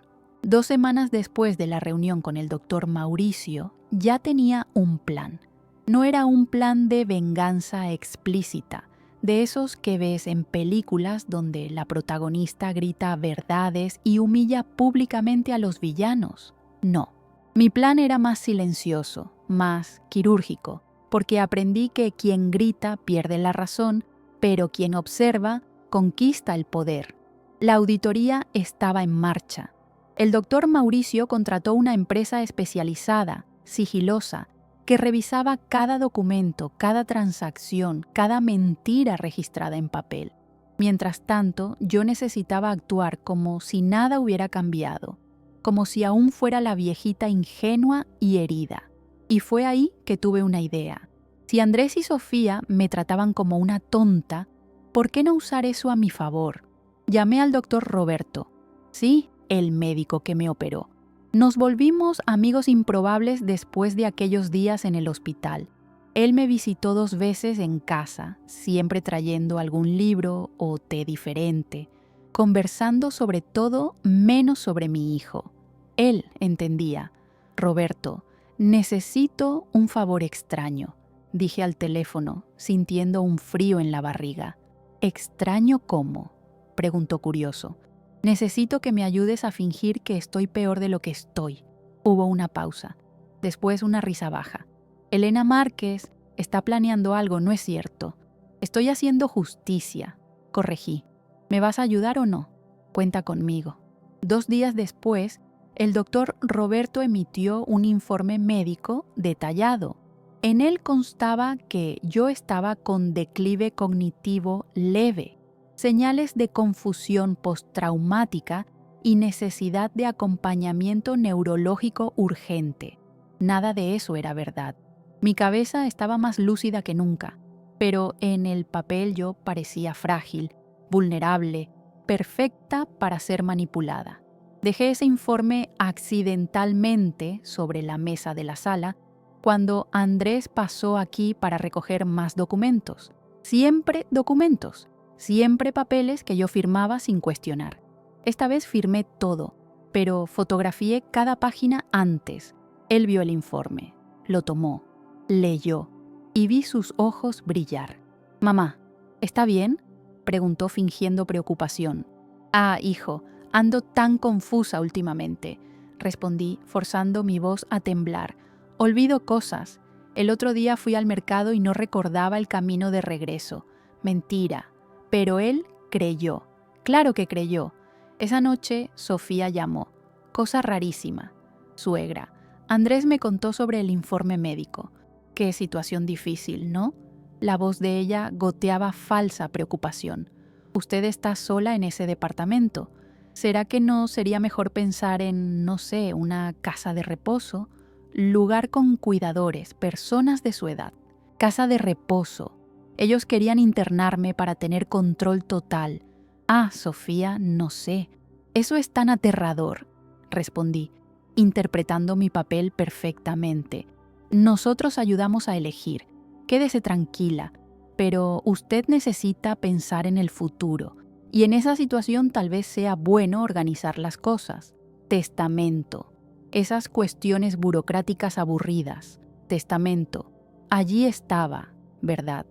2 semanas después de la reunión con el doctor Mauricio, ya tenía un plan. No era un plan de venganza explícita, de esos que ves en películas donde la protagonista grita verdades y humilla públicamente a los villanos. No. Mi plan era más silencioso, más quirúrgico, porque aprendí que quien grita pierde la razón, pero quien observa conquista el poder. La auditoría estaba en marcha. El doctor Mauricio contrató una empresa especializada, sigilosa, que revisaba cada documento, cada transacción, cada mentira registrada en papel. Mientras tanto, yo necesitaba actuar como si nada hubiera cambiado, como si aún fuera la viejita ingenua y herida. Y fue ahí que tuve una idea. Si Andrés y Sofía me trataban como una tonta, ¿por qué no usar eso a mi favor? Llamé al doctor Roberto. Sí, el médico que me operó. Nos volvimos amigos improbables después de aquellos días en el hospital. Él me visitó 2 veces en casa, siempre trayendo algún libro o té diferente, conversando sobre todo menos sobre mi hijo. Él entendía. Roberto, necesito un favor extraño, dije al teléfono, sintiendo un frío en la barriga. ¿Extraño cómo?, preguntó curioso. Necesito que me ayudes a fingir que estoy peor de lo que estoy. Hubo una pausa. Después una risa baja. Elena Márquez está planeando algo, ¿no es cierto? Estoy haciendo justicia. Corregí. ¿Me vas a ayudar o no? Cuenta conmigo. 2 días después, el doctor Roberto emitió un informe médico detallado. En él constaba que yo estaba con declive cognitivo leve, señales de confusión postraumática y necesidad de acompañamiento neurológico urgente. Nada de eso era verdad. Mi cabeza estaba más lúcida que nunca, pero en el papel yo parecía frágil, vulnerable, perfecta para ser manipulada. Dejé ese informe accidentalmente sobre la mesa de la sala cuando Andrés pasó aquí para recoger más documentos. Siempre documentos. Siempre papeles que yo firmaba sin cuestionar. Esta vez firmé todo, pero fotografié cada página antes. Él vio el informe, lo tomó, leyó y vi sus ojos brillar. «Mamá, ¿está bien?», preguntó fingiendo preocupación. «Ah, hijo, ando tan confusa últimamente», respondí, forzando mi voz a temblar. «Olvido cosas. El otro día fui al mercado y no recordaba el camino de regreso. Mentira». Pero él creyó. Claro que creyó. Esa noche Sofía llamó. Cosa rarísima. «Suegra, Andrés me contó sobre el informe médico». Qué situación difícil, ¿no? La voz de ella goteaba falsa preocupación. «Usted está sola en ese departamento. ¿Será que no sería mejor pensar en, no sé, una casa de reposo? Lugar con cuidadores, personas de su edad. Casa de reposo». Ellos querían internarme para tener control total. «Ah, Sofía, no sé. Eso es tan aterrador», respondí, interpretando mi papel perfectamente. «Nosotros ayudamos a elegir. Quédese tranquila, pero usted necesita pensar en el futuro, y en esa situación tal vez sea bueno organizar las cosas. Testamento. Esas cuestiones burocráticas aburridas. Testamento. Allí estaba, ¿verdad?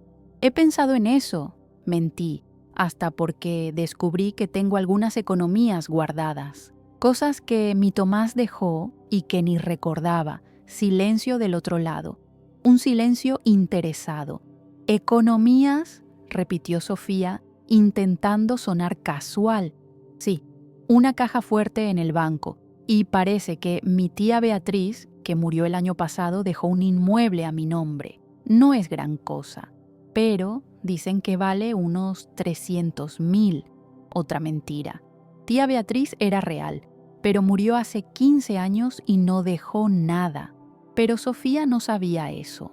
He pensado en eso», mentí, hasta porque descubrí que tengo algunas economías guardadas. Cosas que mi Tomás dejó y que ni recordaba. Silencio del otro lado. Un silencio interesado. «Economías», repitió Sofía, intentando sonar casual. «Sí, una caja fuerte en el banco. Y parece que mi tía Beatriz, que murió el año pasado, dejó un inmueble a mi nombre. No es gran cosa. Pero dicen que vale unos 300.000. Otra mentira. Tía Beatriz era real, pero murió hace 15 años y no dejó nada. Pero Sofía no sabía eso.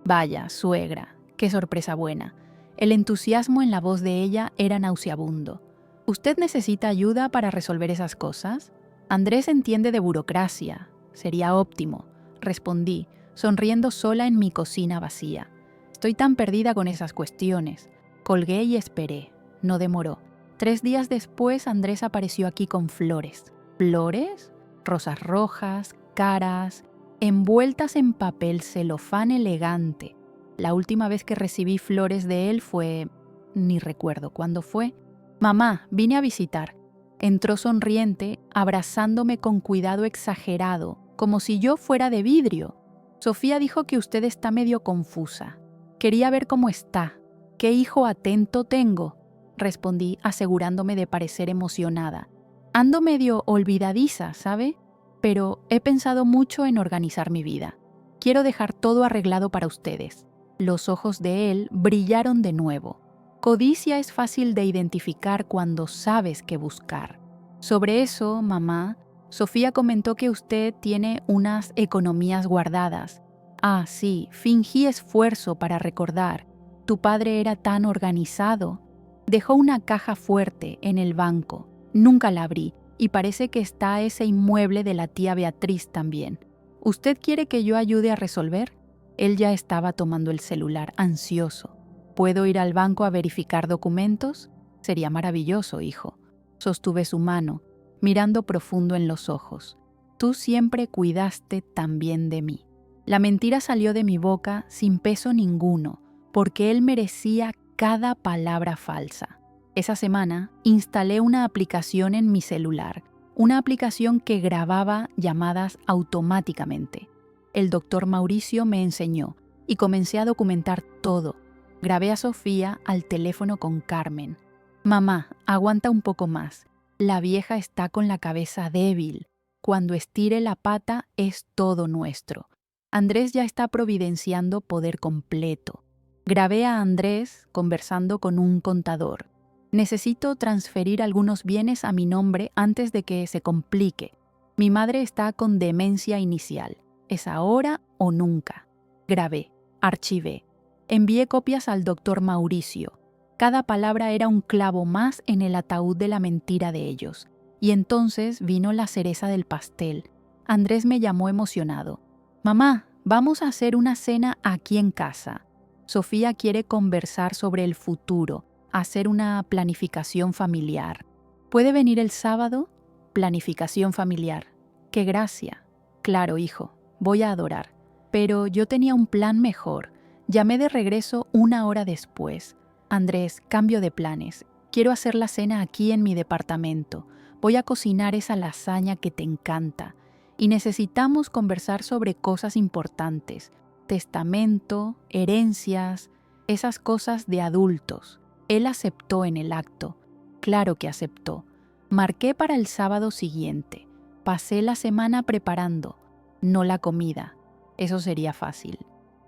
Vaya, suegra, qué sorpresa buena. El entusiasmo en la voz de ella era nauseabundo. ¿Usted necesita ayuda para resolver esas cosas? Andrés entiende de burocracia. Sería óptimo, respondí, sonriendo sola en mi cocina vacía. Estoy tan perdida con esas cuestiones. Colgué y esperé. No demoró. 3 días después Andrés apareció aquí con flores. ¿Flores? Rosas rojas, caras, envueltas en papel celofán elegante. La última vez que recibí flores de él fue... ni recuerdo cuándo fue. Mamá, vine a visitar. Entró sonriente, abrazándome con cuidado exagerado, como si yo fuera de vidrio. Sofía dijo que usted está medio confusa. Quería ver cómo está. ¿Qué hijo atento tengo?, respondí, asegurándome de parecer emocionada. Ando medio olvidadiza, ¿sabe? Pero he pensado mucho en organizar mi vida. Quiero dejar todo arreglado para ustedes. Los ojos de él brillaron de nuevo. Codicia es fácil de identificar cuando sabes qué buscar. Sobre eso, mamá, Sofía comentó que usted tiene unas economías guardadas. Ah, sí, fingí esfuerzo para recordar. Tu padre era tan organizado. Dejó una caja fuerte en el banco. Nunca la abrí y parece que está ese inmueble de la tía Beatriz también. ¿Usted quiere que yo ayude a resolver? Él ya estaba tomando el celular, ansioso. ¿Puedo ir al banco a verificar documentos? Sería maravilloso, hijo. Sostuve su mano, mirando profundo en los ojos. Tú siempre cuidaste tan bien de mí. La mentira salió de mi boca sin peso ninguno, porque él merecía cada palabra falsa. Esa semana instalé una aplicación en mi celular, una aplicación que grababa llamadas automáticamente. El doctor Mauricio me enseñó y comencé a documentar todo. Grabé a Sofía al teléfono con Carmen. Mamá, aguanta un poco más. La vieja está con la cabeza débil. Cuando estire la pata es todo nuestro. Andrés ya está providenciando poder completo. Grabé a Andrés conversando con un contador. Necesito transferir algunos bienes a mi nombre antes de que se complique. Mi madre está con demencia inicial. ¿Es ahora o nunca? Grabé, archivé. Envié copias al doctor Mauricio. Cada palabra era un clavo más en el ataúd de la mentira de ellos. Y entonces vino la cereza del pastel. Andrés me llamó emocionado. Mamá, vamos a hacer una cena aquí en casa. Sofía quiere conversar sobre el futuro, hacer una planificación familiar. ¿Puede venir el sábado? Planificación familiar. ¡Qué gracia! Claro, hijo, voy a adorar. Pero yo tenía un plan mejor. Llamé de regreso 1 hora después. Andrés, cambio de planes. Quiero hacer la cena aquí en mi departamento. Voy a cocinar esa lasaña que te encanta. Y necesitamos conversar sobre cosas importantes. Testamento, herencias, esas cosas de adultos. Él aceptó en el acto. Claro que aceptó. Marqué para el sábado siguiente. Pasé la semana preparando, no la comida. Eso sería fácil.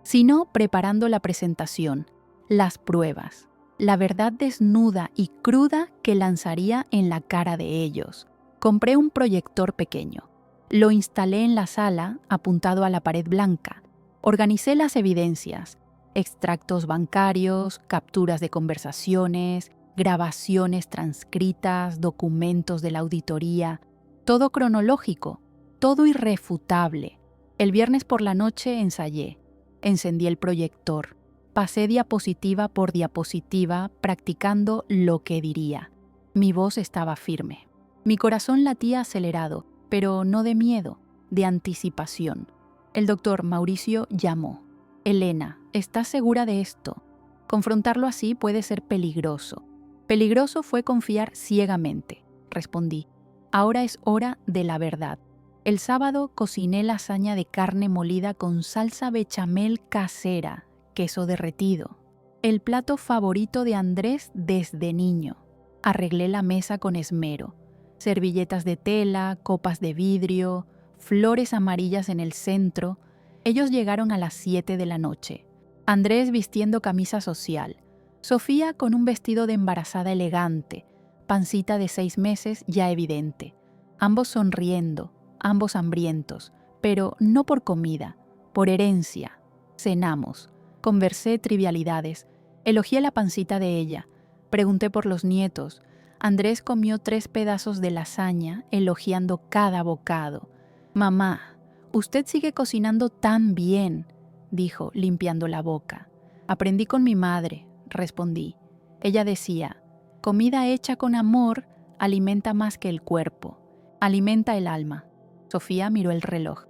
Sino preparando la presentación, las pruebas, la verdad desnuda y cruda que lanzaría en la cara de ellos. Compré un proyector pequeño. Lo instalé en la sala, apuntado a la pared blanca. Organicé las evidencias, extractos bancarios, capturas de conversaciones, grabaciones transcritas, documentos de la auditoría, todo cronológico, todo irrefutable. El viernes por la noche ensayé. Encendí el proyector. Pasé diapositiva por diapositiva practicando lo que diría. Mi voz estaba firme. Mi corazón latía acelerado, pero no de miedo, de anticipación. El doctor Mauricio llamó. Elena, ¿estás segura de esto? Confrontarlo así puede ser peligroso. Peligroso fue confiar ciegamente, respondí. Ahora es hora de la verdad. El sábado cociné lasaña de carne molida con salsa bechamel casera, queso derretido. El plato favorito de Andrés desde niño. Arreglé la mesa con esmero. Servilletas de tela, copas de vidrio, flores amarillas en el centro. Ellos llegaron a las 7 de la noche. Andrés vistiendo camisa social. Sofía con un vestido de embarazada elegante, pancita de 6 meses ya evidente. Ambos sonriendo, ambos hambrientos, pero no por comida, por herencia. Cenamos. Conversé trivialidades. Elogié la pancita de ella. Pregunté por los nietos. Andrés comió 3 pedazos de lasaña, elogiando cada bocado. Mamá, usted sigue cocinando tan bien, dijo, limpiando la boca. Aprendí con mi madre, respondí. Ella decía, comida hecha con amor alimenta más que el cuerpo, alimenta el alma. Sofía miró el reloj.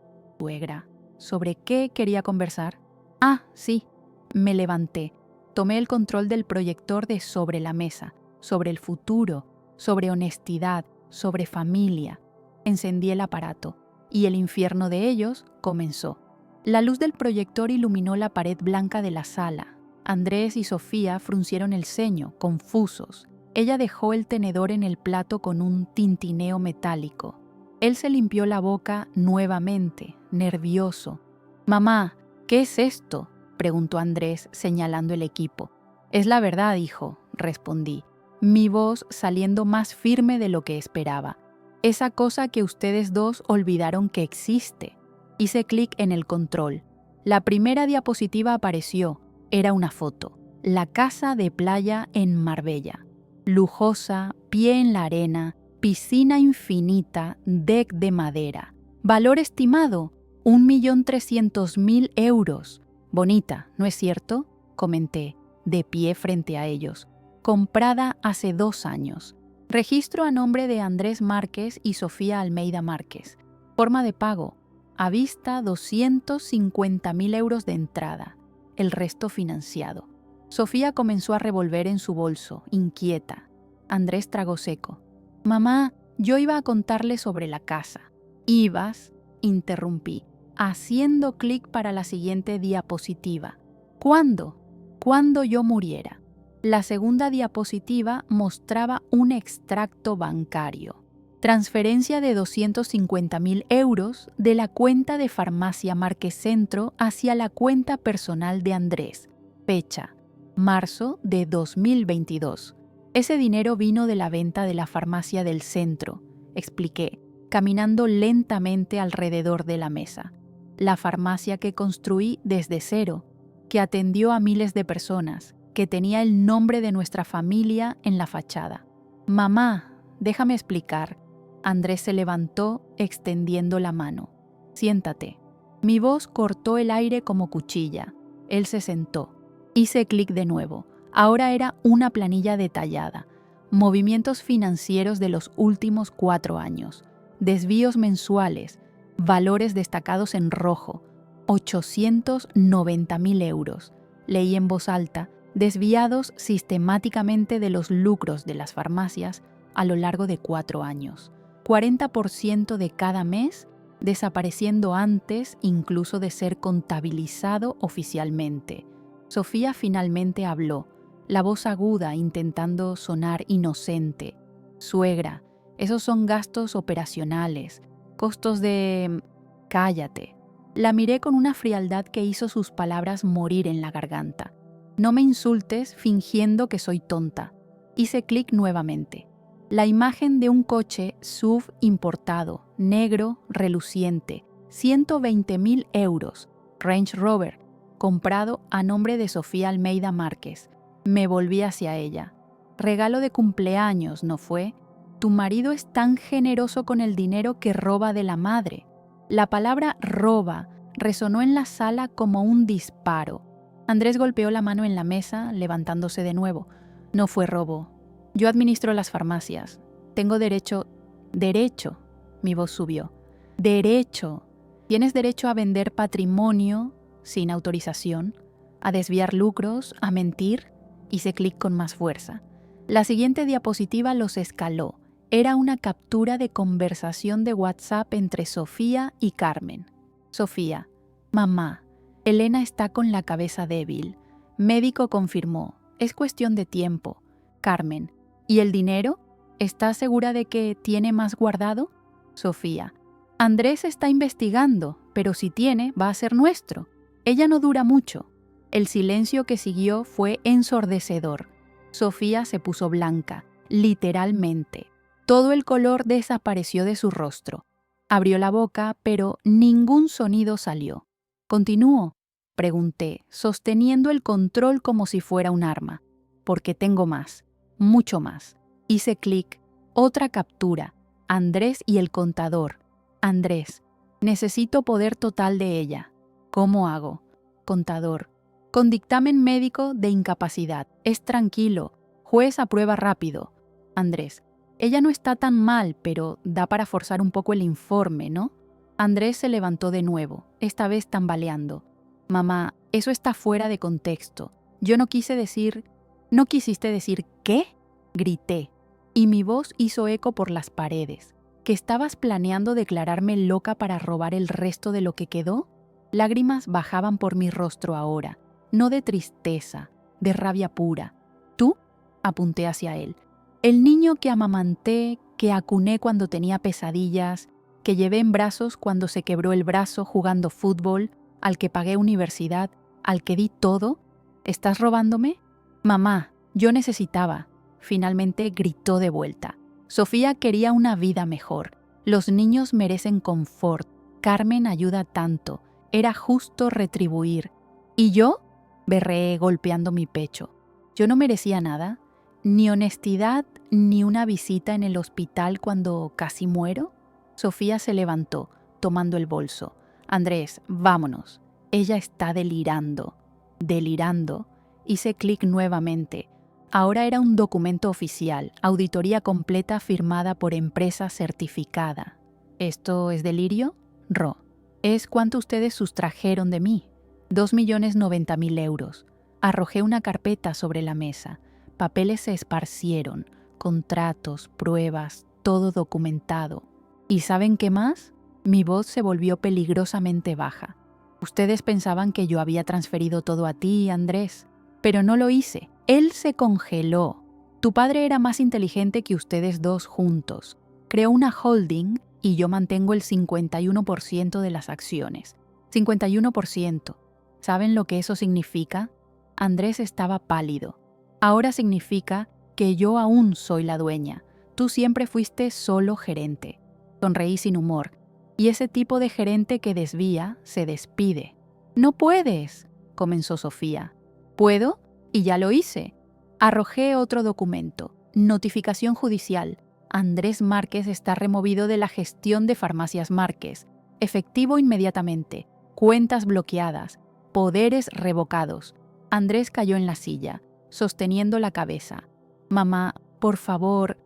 ¿Sobre qué quería conversar? Ah, sí. Me levanté. Tomé el control del proyector de sobre la mesa, sobre el futuro, sobre honestidad, sobre familia. Encendí el aparato y el infierno de ellos comenzó. La luz del proyector iluminó la pared blanca de la sala. Andrés y Sofía fruncieron el ceño, confusos. Ella dejó el tenedor en el plato con un tintineo metálico. Él se limpió la boca nuevamente, nervioso. «Mamá, ¿qué es esto?», preguntó Andrés, señalando el equipo. «Es la verdad, hijo», respondí, mi voz saliendo más firme de lo que esperaba. «Esa cosa que ustedes dos olvidaron que existe». Hice clic en el control. La primera diapositiva apareció. Era una foto. La casa de playa en Marbella. Lujosa, pie en la arena, piscina infinita, deck de madera. Valor estimado, 1.300.000 euros. Bonita, ¿no es cierto?, comenté, de pie frente a ellos. Comprada hace 2 años. Registro a nombre de Andrés Márquez y Sofía Almeida Márquez. Forma de pago. A vista 250.000 euros de entrada. El resto financiado. Sofía comenzó a revolver en su bolso, inquieta. Andrés tragó seco. «Mamá, yo iba a contarle sobre la casa». «¿Ibas?», interrumpí, haciendo clic para la siguiente diapositiva. «¿Cuándo?». «Cuando yo muriera». La segunda diapositiva mostraba un extracto bancario. Transferencia de 250.000 euros de la cuenta de Farmacia Márquez Centro hacia la cuenta personal de Andrés. Fecha: marzo de 2022. Ese dinero vino de la venta de la farmacia del centro, expliqué, caminando lentamente alrededor de la mesa. La farmacia que construí desde cero, que atendió a miles de personas, que tenía el nombre de nuestra familia en la fachada. «Mamá, déjame explicar». Andrés se levantó, extendiendo la mano. «Siéntate». Mi voz cortó el aire como cuchilla. Él se sentó. Hice clic de nuevo. Ahora era una planilla detallada. Movimientos financieros de los últimos 4 años. Desvíos mensuales. Valores destacados en rojo. 890.000 euros. Leí en voz alta. Desviados sistemáticamente de los lucros de las farmacias a lo largo de 4 años. 40% de cada mes, desapareciendo antes incluso de ser contabilizado oficialmente. Sofía finalmente habló, la voz aguda intentando sonar inocente. «Suegra, esos son gastos operacionales, costos de...». «Cállate». La miré con una frialdad que hizo sus palabras morir en la garganta. «No me insultes fingiendo que soy tonta». Hice clic nuevamente. La imagen de un coche SUV importado, negro, reluciente, 120.000 euros, Range Rover, comprado a nombre de Sofía Almeida Márquez. Me volví hacia ella. «Regalo de cumpleaños, ¿no fue? Tu marido es tan generoso con el dinero que roba de la madre». La palabra roba resonó en la sala como un disparo. Andrés golpeó la mano en la mesa, levantándose de nuevo. «No fue robo. Yo administro las farmacias. Tengo derecho». «Derecho», mi voz subió. «Derecho. Tienes derecho a vender patrimonio sin autorización, a desviar lucros, a mentir». Hice clic con más fuerza. La siguiente diapositiva los escaló. Era una captura de conversación de WhatsApp entre Sofía y Carmen. Sofía: «Mamá, Elena está con la cabeza débil. Médico confirmó. Es cuestión de tiempo». Carmen: «¿Y el dinero? ¿Estás segura de que tiene más guardado?». Sofía: «Andrés está investigando, pero si tiene, va a ser nuestro. Ella no dura mucho». El silencio que siguió fue ensordecedor. Sofía se puso blanca, literalmente. Todo el color desapareció de su rostro. Abrió la boca, pero ningún sonido salió. «¿Continúo?», pregunté, sosteniendo el control como si fuera un arma. «Porque tengo más, mucho más». Hice clic. Otra captura. Andrés y el contador. Andrés: «Necesito poder total de ella». «¿Cómo hago?». Contador: «Con dictamen médico de incapacidad. Es tranquilo. Juez aprueba rápido». Andrés: «Ella no está tan mal, pero da para forzar un poco el informe, ¿no?». Andrés se levantó de nuevo, esta vez tambaleando. Mamá, eso está fuera de contexto. Yo no quise decir... ¿No quisiste decir qué? Grité, y mi voz hizo eco por las paredes. ¿Que estabas planeando declararme loca para robar el resto de lo que quedó? Lágrimas bajaban por mi rostro ahora, no de tristeza, de rabia pura. ¿Tú? Apunté hacia él. El niño que amamanté, que acuné cuando tenía pesadillas, que llevé en brazos cuando se quebró el brazo jugando fútbol, al que pagué universidad, al que di todo. ¿Estás robándome? Mamá, yo necesitaba. Finalmente gritó de vuelta. Sofía quería una vida mejor. Los niños merecen confort. Carmen ayuda tanto. Era justo retribuir. ¿Y yo? Berreé golpeando mi pecho. Yo no merecía nada. Ni honestidad, ni una visita en el hospital cuando casi muero. Sofía se levantó, tomando el bolso. Andrés, vámonos. Ella está delirando. Delirando. Hice clic nuevamente. Ahora era un documento oficial, auditoría completa firmada por empresa certificada. ¿Esto es delirio? Ro. Es cuánto ustedes sustrajeron de mí. 2.090.000 euros. Arrojé una carpeta sobre la mesa. Papeles se esparcieron. Contratos, pruebas, todo documentado. ¿Y saben qué más? Mi voz se volvió peligrosamente baja. Ustedes pensaban que yo había transferido todo a ti, Andrés. Pero no lo hice. Él se congeló. Tu padre era más inteligente que ustedes dos juntos. Creó una holding y yo mantengo el 51% de las acciones. 51%. ¿Saben lo que eso significa? Andrés estaba pálido. Ahora significa que yo aún soy la dueña. Tú siempre fuiste solo gerente. Sonreí sin humor. Y ese tipo de gerente que desvía, se despide. No puedes, comenzó Sofía. ¿Puedo? Y ya lo hice. Arrojé otro documento. Notificación judicial. Andrés Márquez está removido de la gestión de Farmacias Márquez. Efectivo inmediatamente. Cuentas bloqueadas. Poderes revocados. Andrés cayó en la silla, sosteniendo la cabeza. Mamá, por favor,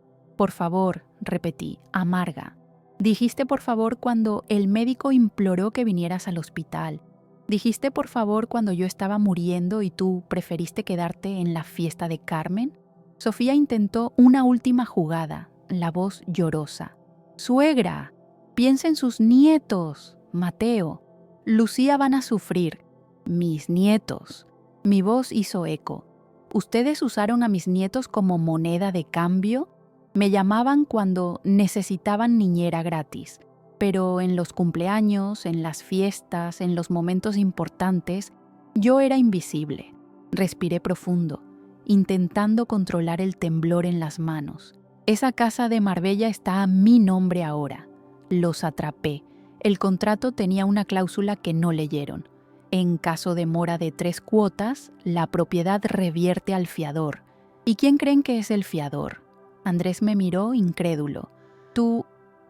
repetí, amarga. Dijiste por favor cuando el médico imploró que vinieras al hospital. Dijiste por favor cuando yo estaba muriendo y tú preferiste quedarte en la fiesta de Carmen. Sofía intentó una última jugada, la voz llorosa. Suegra, piensa en sus nietos, Mateo. Lucía van a sufrir. Mis nietos. Mi voz hizo eco. ¿Ustedes usaron a mis nietos como moneda de cambio? Me llamaban cuando necesitaban niñera gratis. Pero en los cumpleaños, en las fiestas, en los momentos importantes, yo era invisible. Respiré profundo, intentando controlar el temblor en las manos. Esa casa de Marbella está a mi nombre ahora. Los atrapé. El contrato tenía una cláusula que no leyeron. En caso de mora de 3 cuotas, la propiedad revierte al fiador. ¿Y quién creen que es el fiador? Andrés me miró incrédulo. ¿Tú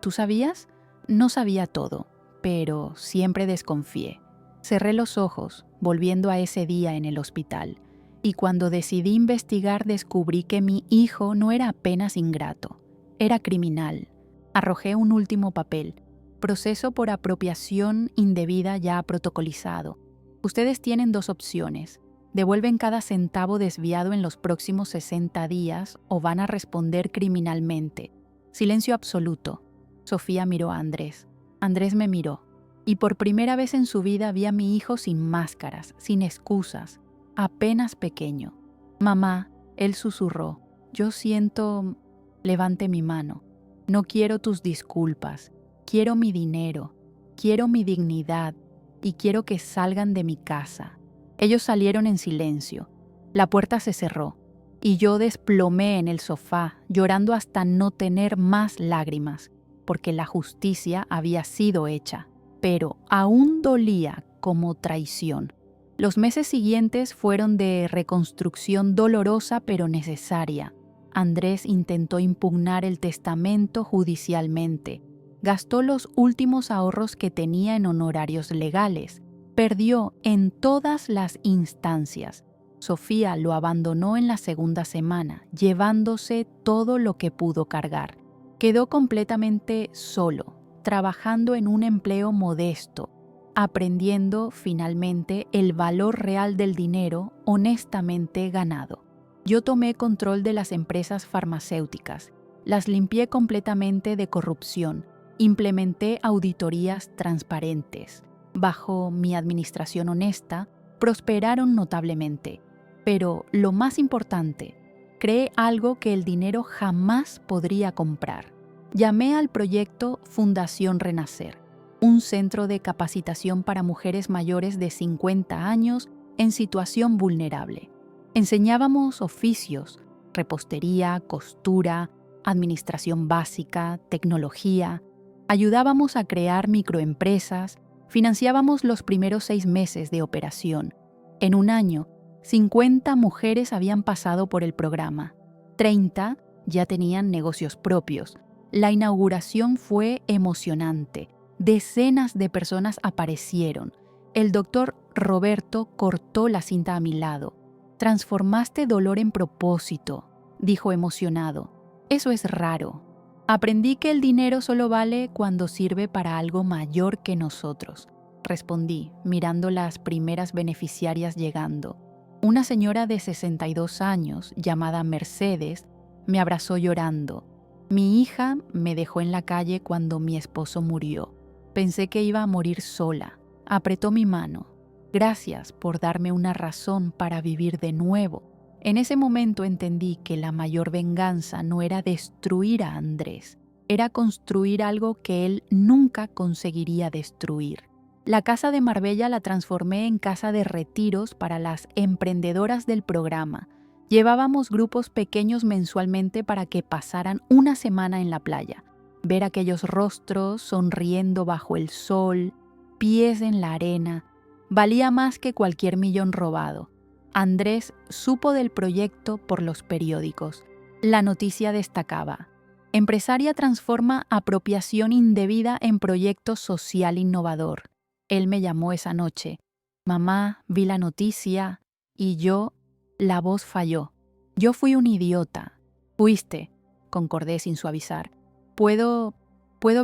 sabías? No sabía todo, pero siempre desconfié. Cerré los ojos, volviendo a ese día en el hospital, y cuando decidí investigar descubrí que mi hijo no era apenas ingrato, era criminal. Arrojé un último papel, proceso por apropiación indebida ya protocolizado. Ustedes tienen 2 opciones. Devuelven cada centavo desviado en los próximos 60 días o van a responder criminalmente. Silencio absoluto. Sofía miró a Andrés. Andrés me miró. Y por primera vez en su vida vi a mi hijo sin máscaras, sin excusas, apenas pequeño. Mamá, él susurró. Yo siento... Levante mi mano. No quiero tus disculpas. Quiero mi dinero. Quiero mi dignidad. Y quiero que salgan de mi casa. Ellos salieron en silencio. La puerta se cerró. Y yo desplomé en el sofá, llorando hasta no tener más lágrimas, porque la justicia había sido hecha, pero aún dolía como traición. Los meses siguientes fueron de reconstrucción dolorosa pero necesaria. Andrés intentó impugnar el testamento judicialmente. Gastó los últimos ahorros que tenía en honorarios legales. Perdió en todas las instancias. Sofía lo abandonó en la segunda semana, llevándose todo lo que pudo cargar. Quedó completamente solo, trabajando en un empleo modesto, aprendiendo finalmente el valor real del dinero honestamente ganado. Yo tomé control de las empresas farmacéuticas, las limpié completamente de corrupción, implementé auditorías transparentes. Bajo mi administración honesta, prosperaron notablemente. Pero lo más importante, creé algo que el dinero jamás podría comprar. Llamé al proyecto Fundación Renacer, un centro de capacitación para mujeres mayores de 50 años en situación vulnerable. Enseñábamos oficios, repostería, costura, administración básica, tecnología. Ayudábamos a crear microempresas, financiábamos los primeros 6 meses de operación. En un año, 50 mujeres habían pasado por el programa. 30 ya tenían negocios propios. La inauguración fue emocionante. Decenas de personas aparecieron. El doctor Roberto cortó la cinta a mi lado. «Transformaste dolor en propósito», dijo emocionado. «Eso es raro. Aprendí que el dinero solo vale cuando sirve para algo mayor que nosotros», respondí, mirando las primeras beneficiarias llegando. Una señora de 62 años, llamada Mercedes, me abrazó llorando. Mi hija me dejó en la calle cuando mi esposo murió. Pensé que iba a morir sola. Apretó mi mano. «Gracias por darme una razón para vivir de nuevo». En ese momento entendí que la mayor venganza no era destruir a Andrés, era construir algo que él nunca conseguiría destruir. La casa de Marbella la transformé en casa de retiros para las emprendedoras del programa. Llevábamos grupos pequeños mensualmente para que pasaran una semana en la playa. Ver aquellos rostros sonriendo bajo el sol, pies en la arena, valía más que cualquier millón robado. Andrés supo del proyecto por los periódicos. La noticia destacaba: empresaria transforma apropiación indebida en proyecto social innovador. Él me llamó esa noche. «Mamá, vi la noticia», y yo, la voz falló. «Yo fui un idiota». «Fuiste», concordé sin suavizar. ¿Puedo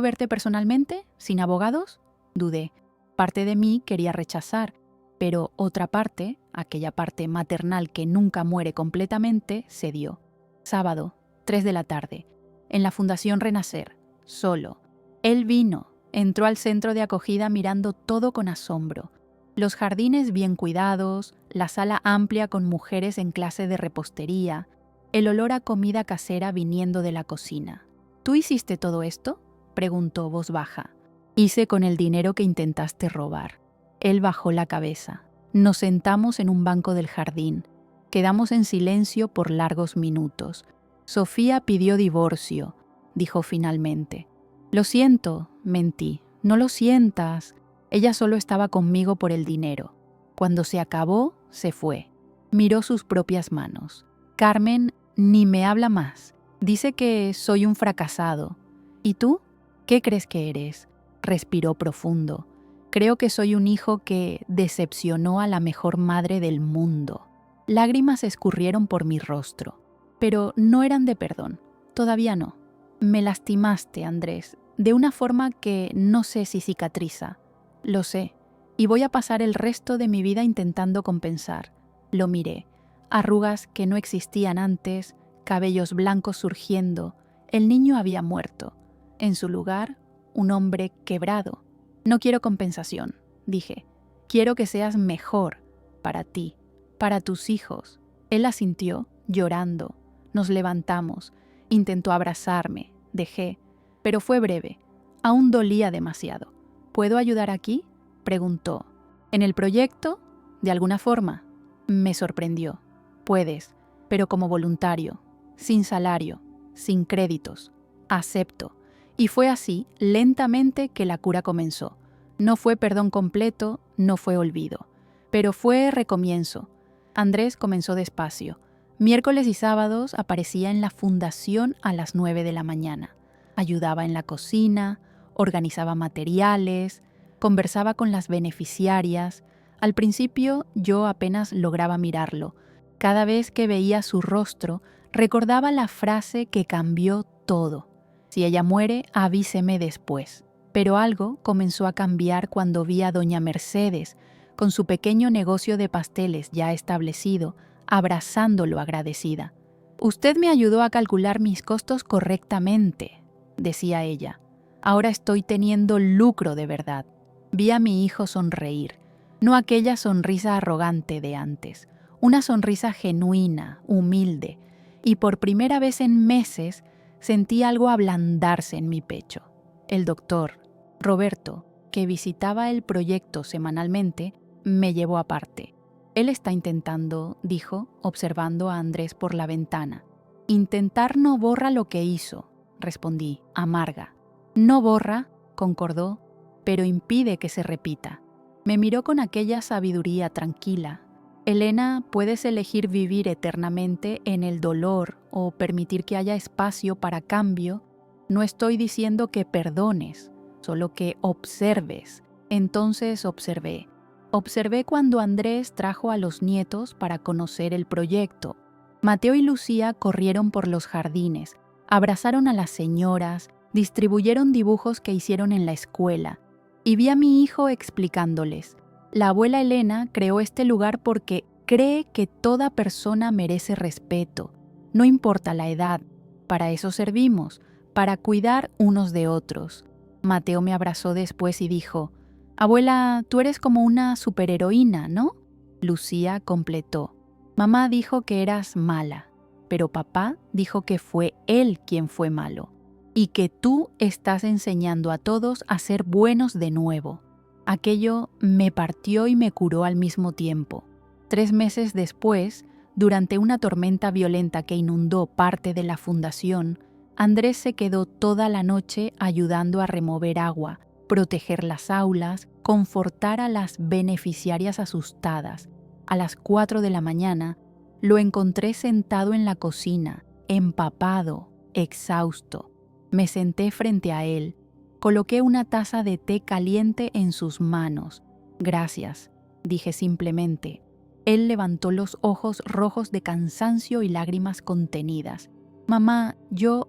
verte personalmente, sin abogados?» Dudé. Parte de mí quería rechazar, pero otra parte, aquella parte maternal que nunca muere completamente, cedió. Sábado, 3 de la tarde, en la Fundación Renacer, solo. Él vino, entró al centro de acogida mirando todo con asombro. Los jardines bien cuidados, la sala amplia con mujeres en clase de repostería, el olor a comida casera viniendo de la cocina. «¿Tú hiciste todo esto?», preguntó voz baja. «Hice con el dinero que intentaste robar». Él bajó la cabeza. Nos sentamos en un banco del jardín. Quedamos en silencio por largos minutos. «Sofía pidió divorcio», dijo finalmente. «Lo siento», mentí. «No lo sientas. Ella solo estaba conmigo por el dinero. Cuando se acabó, se fue». Miró sus propias manos. «Carmen ni me habla más. Dice que soy un fracasado. ¿Y tú? ¿Qué crees que eres?». Respiró profundo. «Creo que soy un hijo que decepcionó a la mejor madre del mundo». Lágrimas escurrieron por mi rostro, pero no eran de perdón. Todavía no. «Me lastimaste, Andrés, de una forma que no sé si cicatriza». «Lo sé, y voy a pasar el resto de mi vida intentando compensar». Lo miré. Arrugas que no existían antes, cabellos blancos surgiendo. El niño había muerto. En su lugar, un hombre quebrado. «No quiero compensación», dije. «Quiero que seas mejor para ti, para tus hijos». Él asintió, llorando. Nos levantamos. Intentó abrazarme. Dejé, pero fue breve. Aún dolía demasiado. «¿Puedo ayudar aquí?», preguntó. «¿En el proyecto? ¿De alguna forma?». Me sorprendió. «Puedes, pero como voluntario, sin salario, sin créditos. Acepto». Y fue así, lentamente, que la cura comenzó. No fue perdón completo, no fue olvido, pero fue recomienzo. Andrés comenzó despacio. Miércoles y sábados aparecía en la fundación a las 9 de la mañana. Ayudaba en la cocina, organizaba materiales, conversaba con las beneficiarias. Al principio yo apenas lograba mirarlo. Cada vez que veía su rostro, recordaba la frase que cambió todo: «Si ella muere, avíseme después». Pero algo comenzó a cambiar cuando vi a doña Mercedes, con su pequeño negocio de pasteles ya establecido, abrazándolo agradecida. «Usted me ayudó a calcular mis costos correctamente», decía ella. «Ahora estoy teniendo lucro de verdad». Vi a mi hijo sonreír, no aquella sonrisa arrogante de antes, una sonrisa genuina, humilde, y por primera vez en meses sentí algo ablandarse en mi pecho. El doctor, Roberto, que visitaba el proyecto semanalmente, me llevó aparte. «Él está intentando», dijo, observando a Andrés por la ventana. «Intentar no borra lo que hizo», respondí, amarga. «No borra», concordó, «pero impide que se repita». Me miró con aquella sabiduría tranquila. «Elena, puedes elegir vivir eternamente en el dolor o permitir que haya espacio para cambio. No estoy diciendo que perdones, solo que observes». Entonces observé. Observé cuando Andrés trajo a los nietos para conocer el proyecto. Mateo y Lucía corrieron por los jardines, abrazaron a las señoras, distribuyeron dibujos que hicieron en la escuela, y vi a mi hijo explicándoles: «La abuela Elena creó este lugar porque cree que toda persona merece respeto, no importa la edad. Para eso servimos, para cuidar unos de otros». Mateo me abrazó después y dijo: «Abuela, tú eres como una superheroína, ¿no?». Lucía completó: «Mamá dijo que eras mala, pero papá dijo que fue él quien fue malo, y que tú estás enseñando a todos a ser buenos de nuevo». Aquello me partió y me curó al mismo tiempo. 3 meses después, durante una tormenta violenta que inundó parte de la fundación, Andrés se quedó toda la noche ayudando a remover agua, proteger las aulas, confortar a las beneficiarias asustadas. A las 4 de la mañana, lo encontré sentado en la cocina, empapado, exhausto. Me senté frente a él, coloqué una taza de té caliente en sus manos. «Gracias», dije simplemente. Él levantó los ojos rojos de cansancio y lágrimas contenidas. «Mamá, yo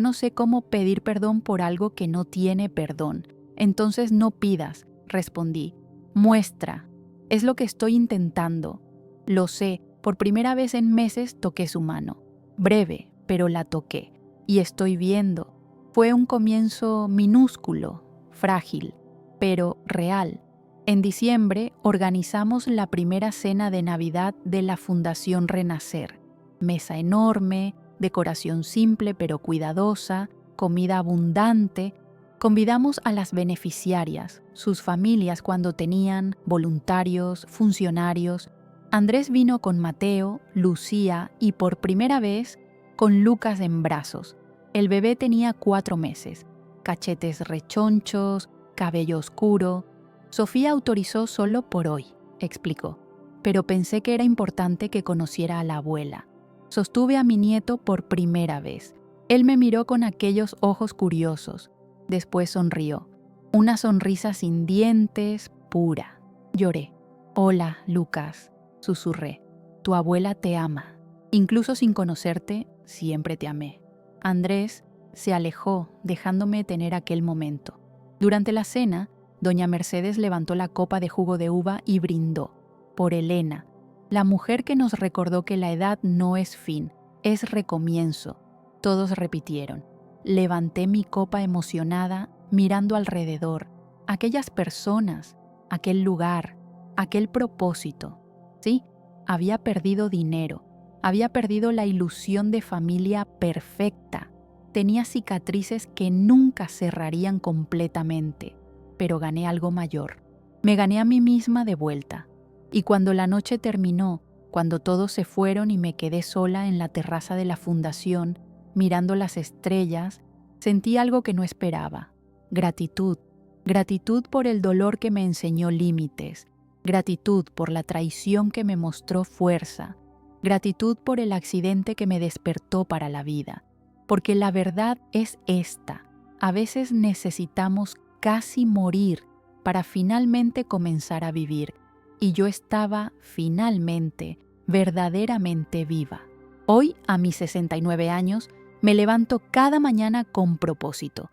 no sé cómo pedir perdón por algo que no tiene perdón». «Entonces no pidas», respondí. «Muestra. Es lo que estoy intentando». Lo sé, por primera vez en meses toqué su mano. Breve, pero la toqué. Y estoy viendo. Fue un comienzo minúsculo, frágil, pero real. En diciembre organizamos la primera cena de Navidad de la Fundación Renacer. Mesa enorme, decoración simple pero cuidadosa, comida abundante. Convidamos a las beneficiarias, sus familias cuando tenían, voluntarios, funcionarios. Andrés vino con Mateo, Lucía y por primera vez con Lucas en brazos. El bebé tenía 4 meses, cachetes rechonchos, cabello oscuro. «Sofía autorizó solo por hoy», explicó, «pero pensé que era importante que conociera a la abuela. Sostuve a mi nieto por primera vez. Él me miró con aquellos ojos curiosos. Después sonrió. Una sonrisa sin dientes, pura. Lloré. «Hola, Lucas», susurré. «Tu abuela te ama. Incluso sin conocerte, siempre te amé». Andrés se alejó, dejándome tener aquel momento. Durante la cena, doña Mercedes levantó la copa de jugo de uva y brindó. Por Elena, la mujer que nos recordó que la edad no es fin, es recomienzo. Todos repitieron. Levanté mi copa emocionada, mirando alrededor, aquellas personas, aquel lugar, aquel propósito. Sí, había perdido dinero, había perdido la ilusión de familia perfecta. Tenía cicatrices que nunca cerrarían completamente, pero gané algo mayor. Me gané a mí misma de vuelta. Y cuando la noche terminó, cuando todos se fueron y me quedé sola en la terraza de la fundación, mirando las estrellas, sentí algo que no esperaba. Gratitud. Gratitud por el dolor que me enseñó límites. Gratitud por la traición que me mostró fuerza. Gratitud por el accidente que me despertó para la vida. Porque la verdad es esta. A veces necesitamos casi morir para finalmente comenzar a vivir. Y yo estaba finalmente, verdaderamente viva. Hoy, a mis 69 años, me levanto cada mañana con propósito.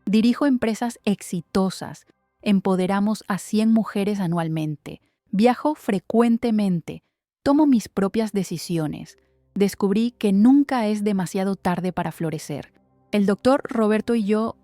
Dirijo empresas exitosas, empoderamos a 100 mujeres anualmente, viajo frecuentemente, tomo mis propias decisiones. Descubrí que nunca es demasiado tarde para florecer. El doctor Roberto y yo,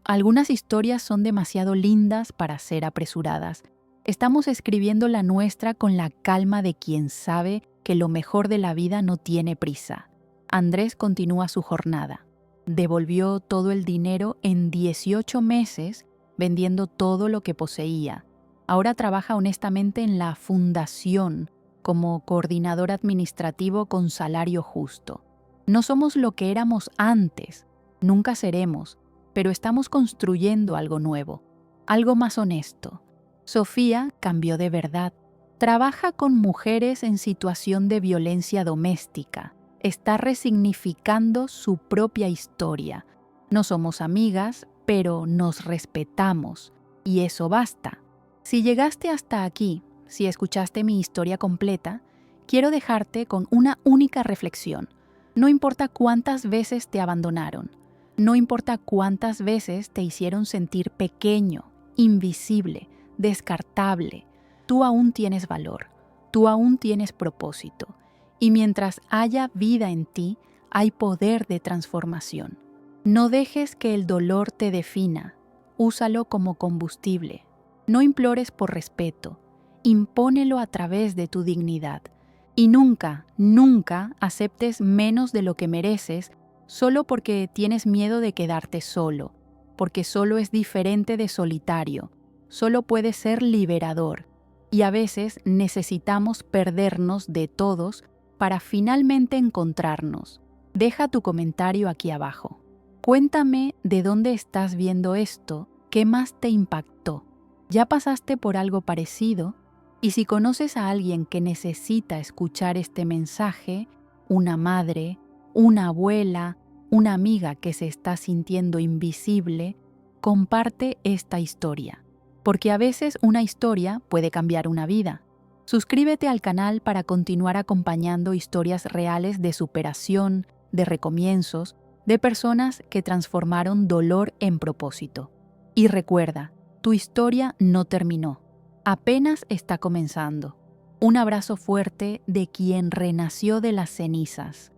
algunas historias son demasiado lindas para ser apresuradas. Estamos escribiendo la nuestra con la calma de quien sabe que lo mejor de la vida no tiene prisa. Andrés continúa su jornada. Devolvió todo el dinero en 18 meses vendiendo todo lo que poseía. Ahora trabaja honestamente en la fundación como coordinador administrativo con salario justo. No somos lo que éramos antes, nunca seremos, pero estamos construyendo algo nuevo, algo más honesto. Sofía cambió de verdad. Trabaja con mujeres en situación de violencia doméstica. Está resignificando su propia historia. No somos amigas, pero nos respetamos, y eso basta. Si llegaste hasta aquí, si escuchaste mi historia completa, quiero dejarte con una única reflexión. No importa cuántas veces te abandonaron, no importa cuántas veces te hicieron sentir pequeño, invisible, descartable, tú aún tienes valor, tú aún tienes propósito, y mientras haya vida en ti, hay poder de transformación. No dejes que el dolor te defina, úsalo como combustible. No implores por respeto, impónelo a través de tu dignidad. Y nunca, nunca aceptes menos de lo que mereces solo porque tienes miedo de quedarte solo, porque solo es diferente de solitario, solo puede ser liberador. Y a veces necesitamos perdernos de todos para finalmente encontrarnos. Deja tu comentario aquí abajo. Cuéntame de dónde estás viendo esto, qué más te impactó. ¿Ya pasaste por algo parecido? Y si conoces a alguien que necesita escuchar este mensaje, una madre, una abuela, una amiga que se está sintiendo invisible, comparte esta historia, porque a veces una historia puede cambiar una vida. Suscríbete al canal para continuar acompañando historias reales de superación, de recomienzos, de personas que transformaron dolor en propósito. Y recuerda, tu historia no terminó, apenas está comenzando. Un abrazo fuerte de quien renació de las cenizas.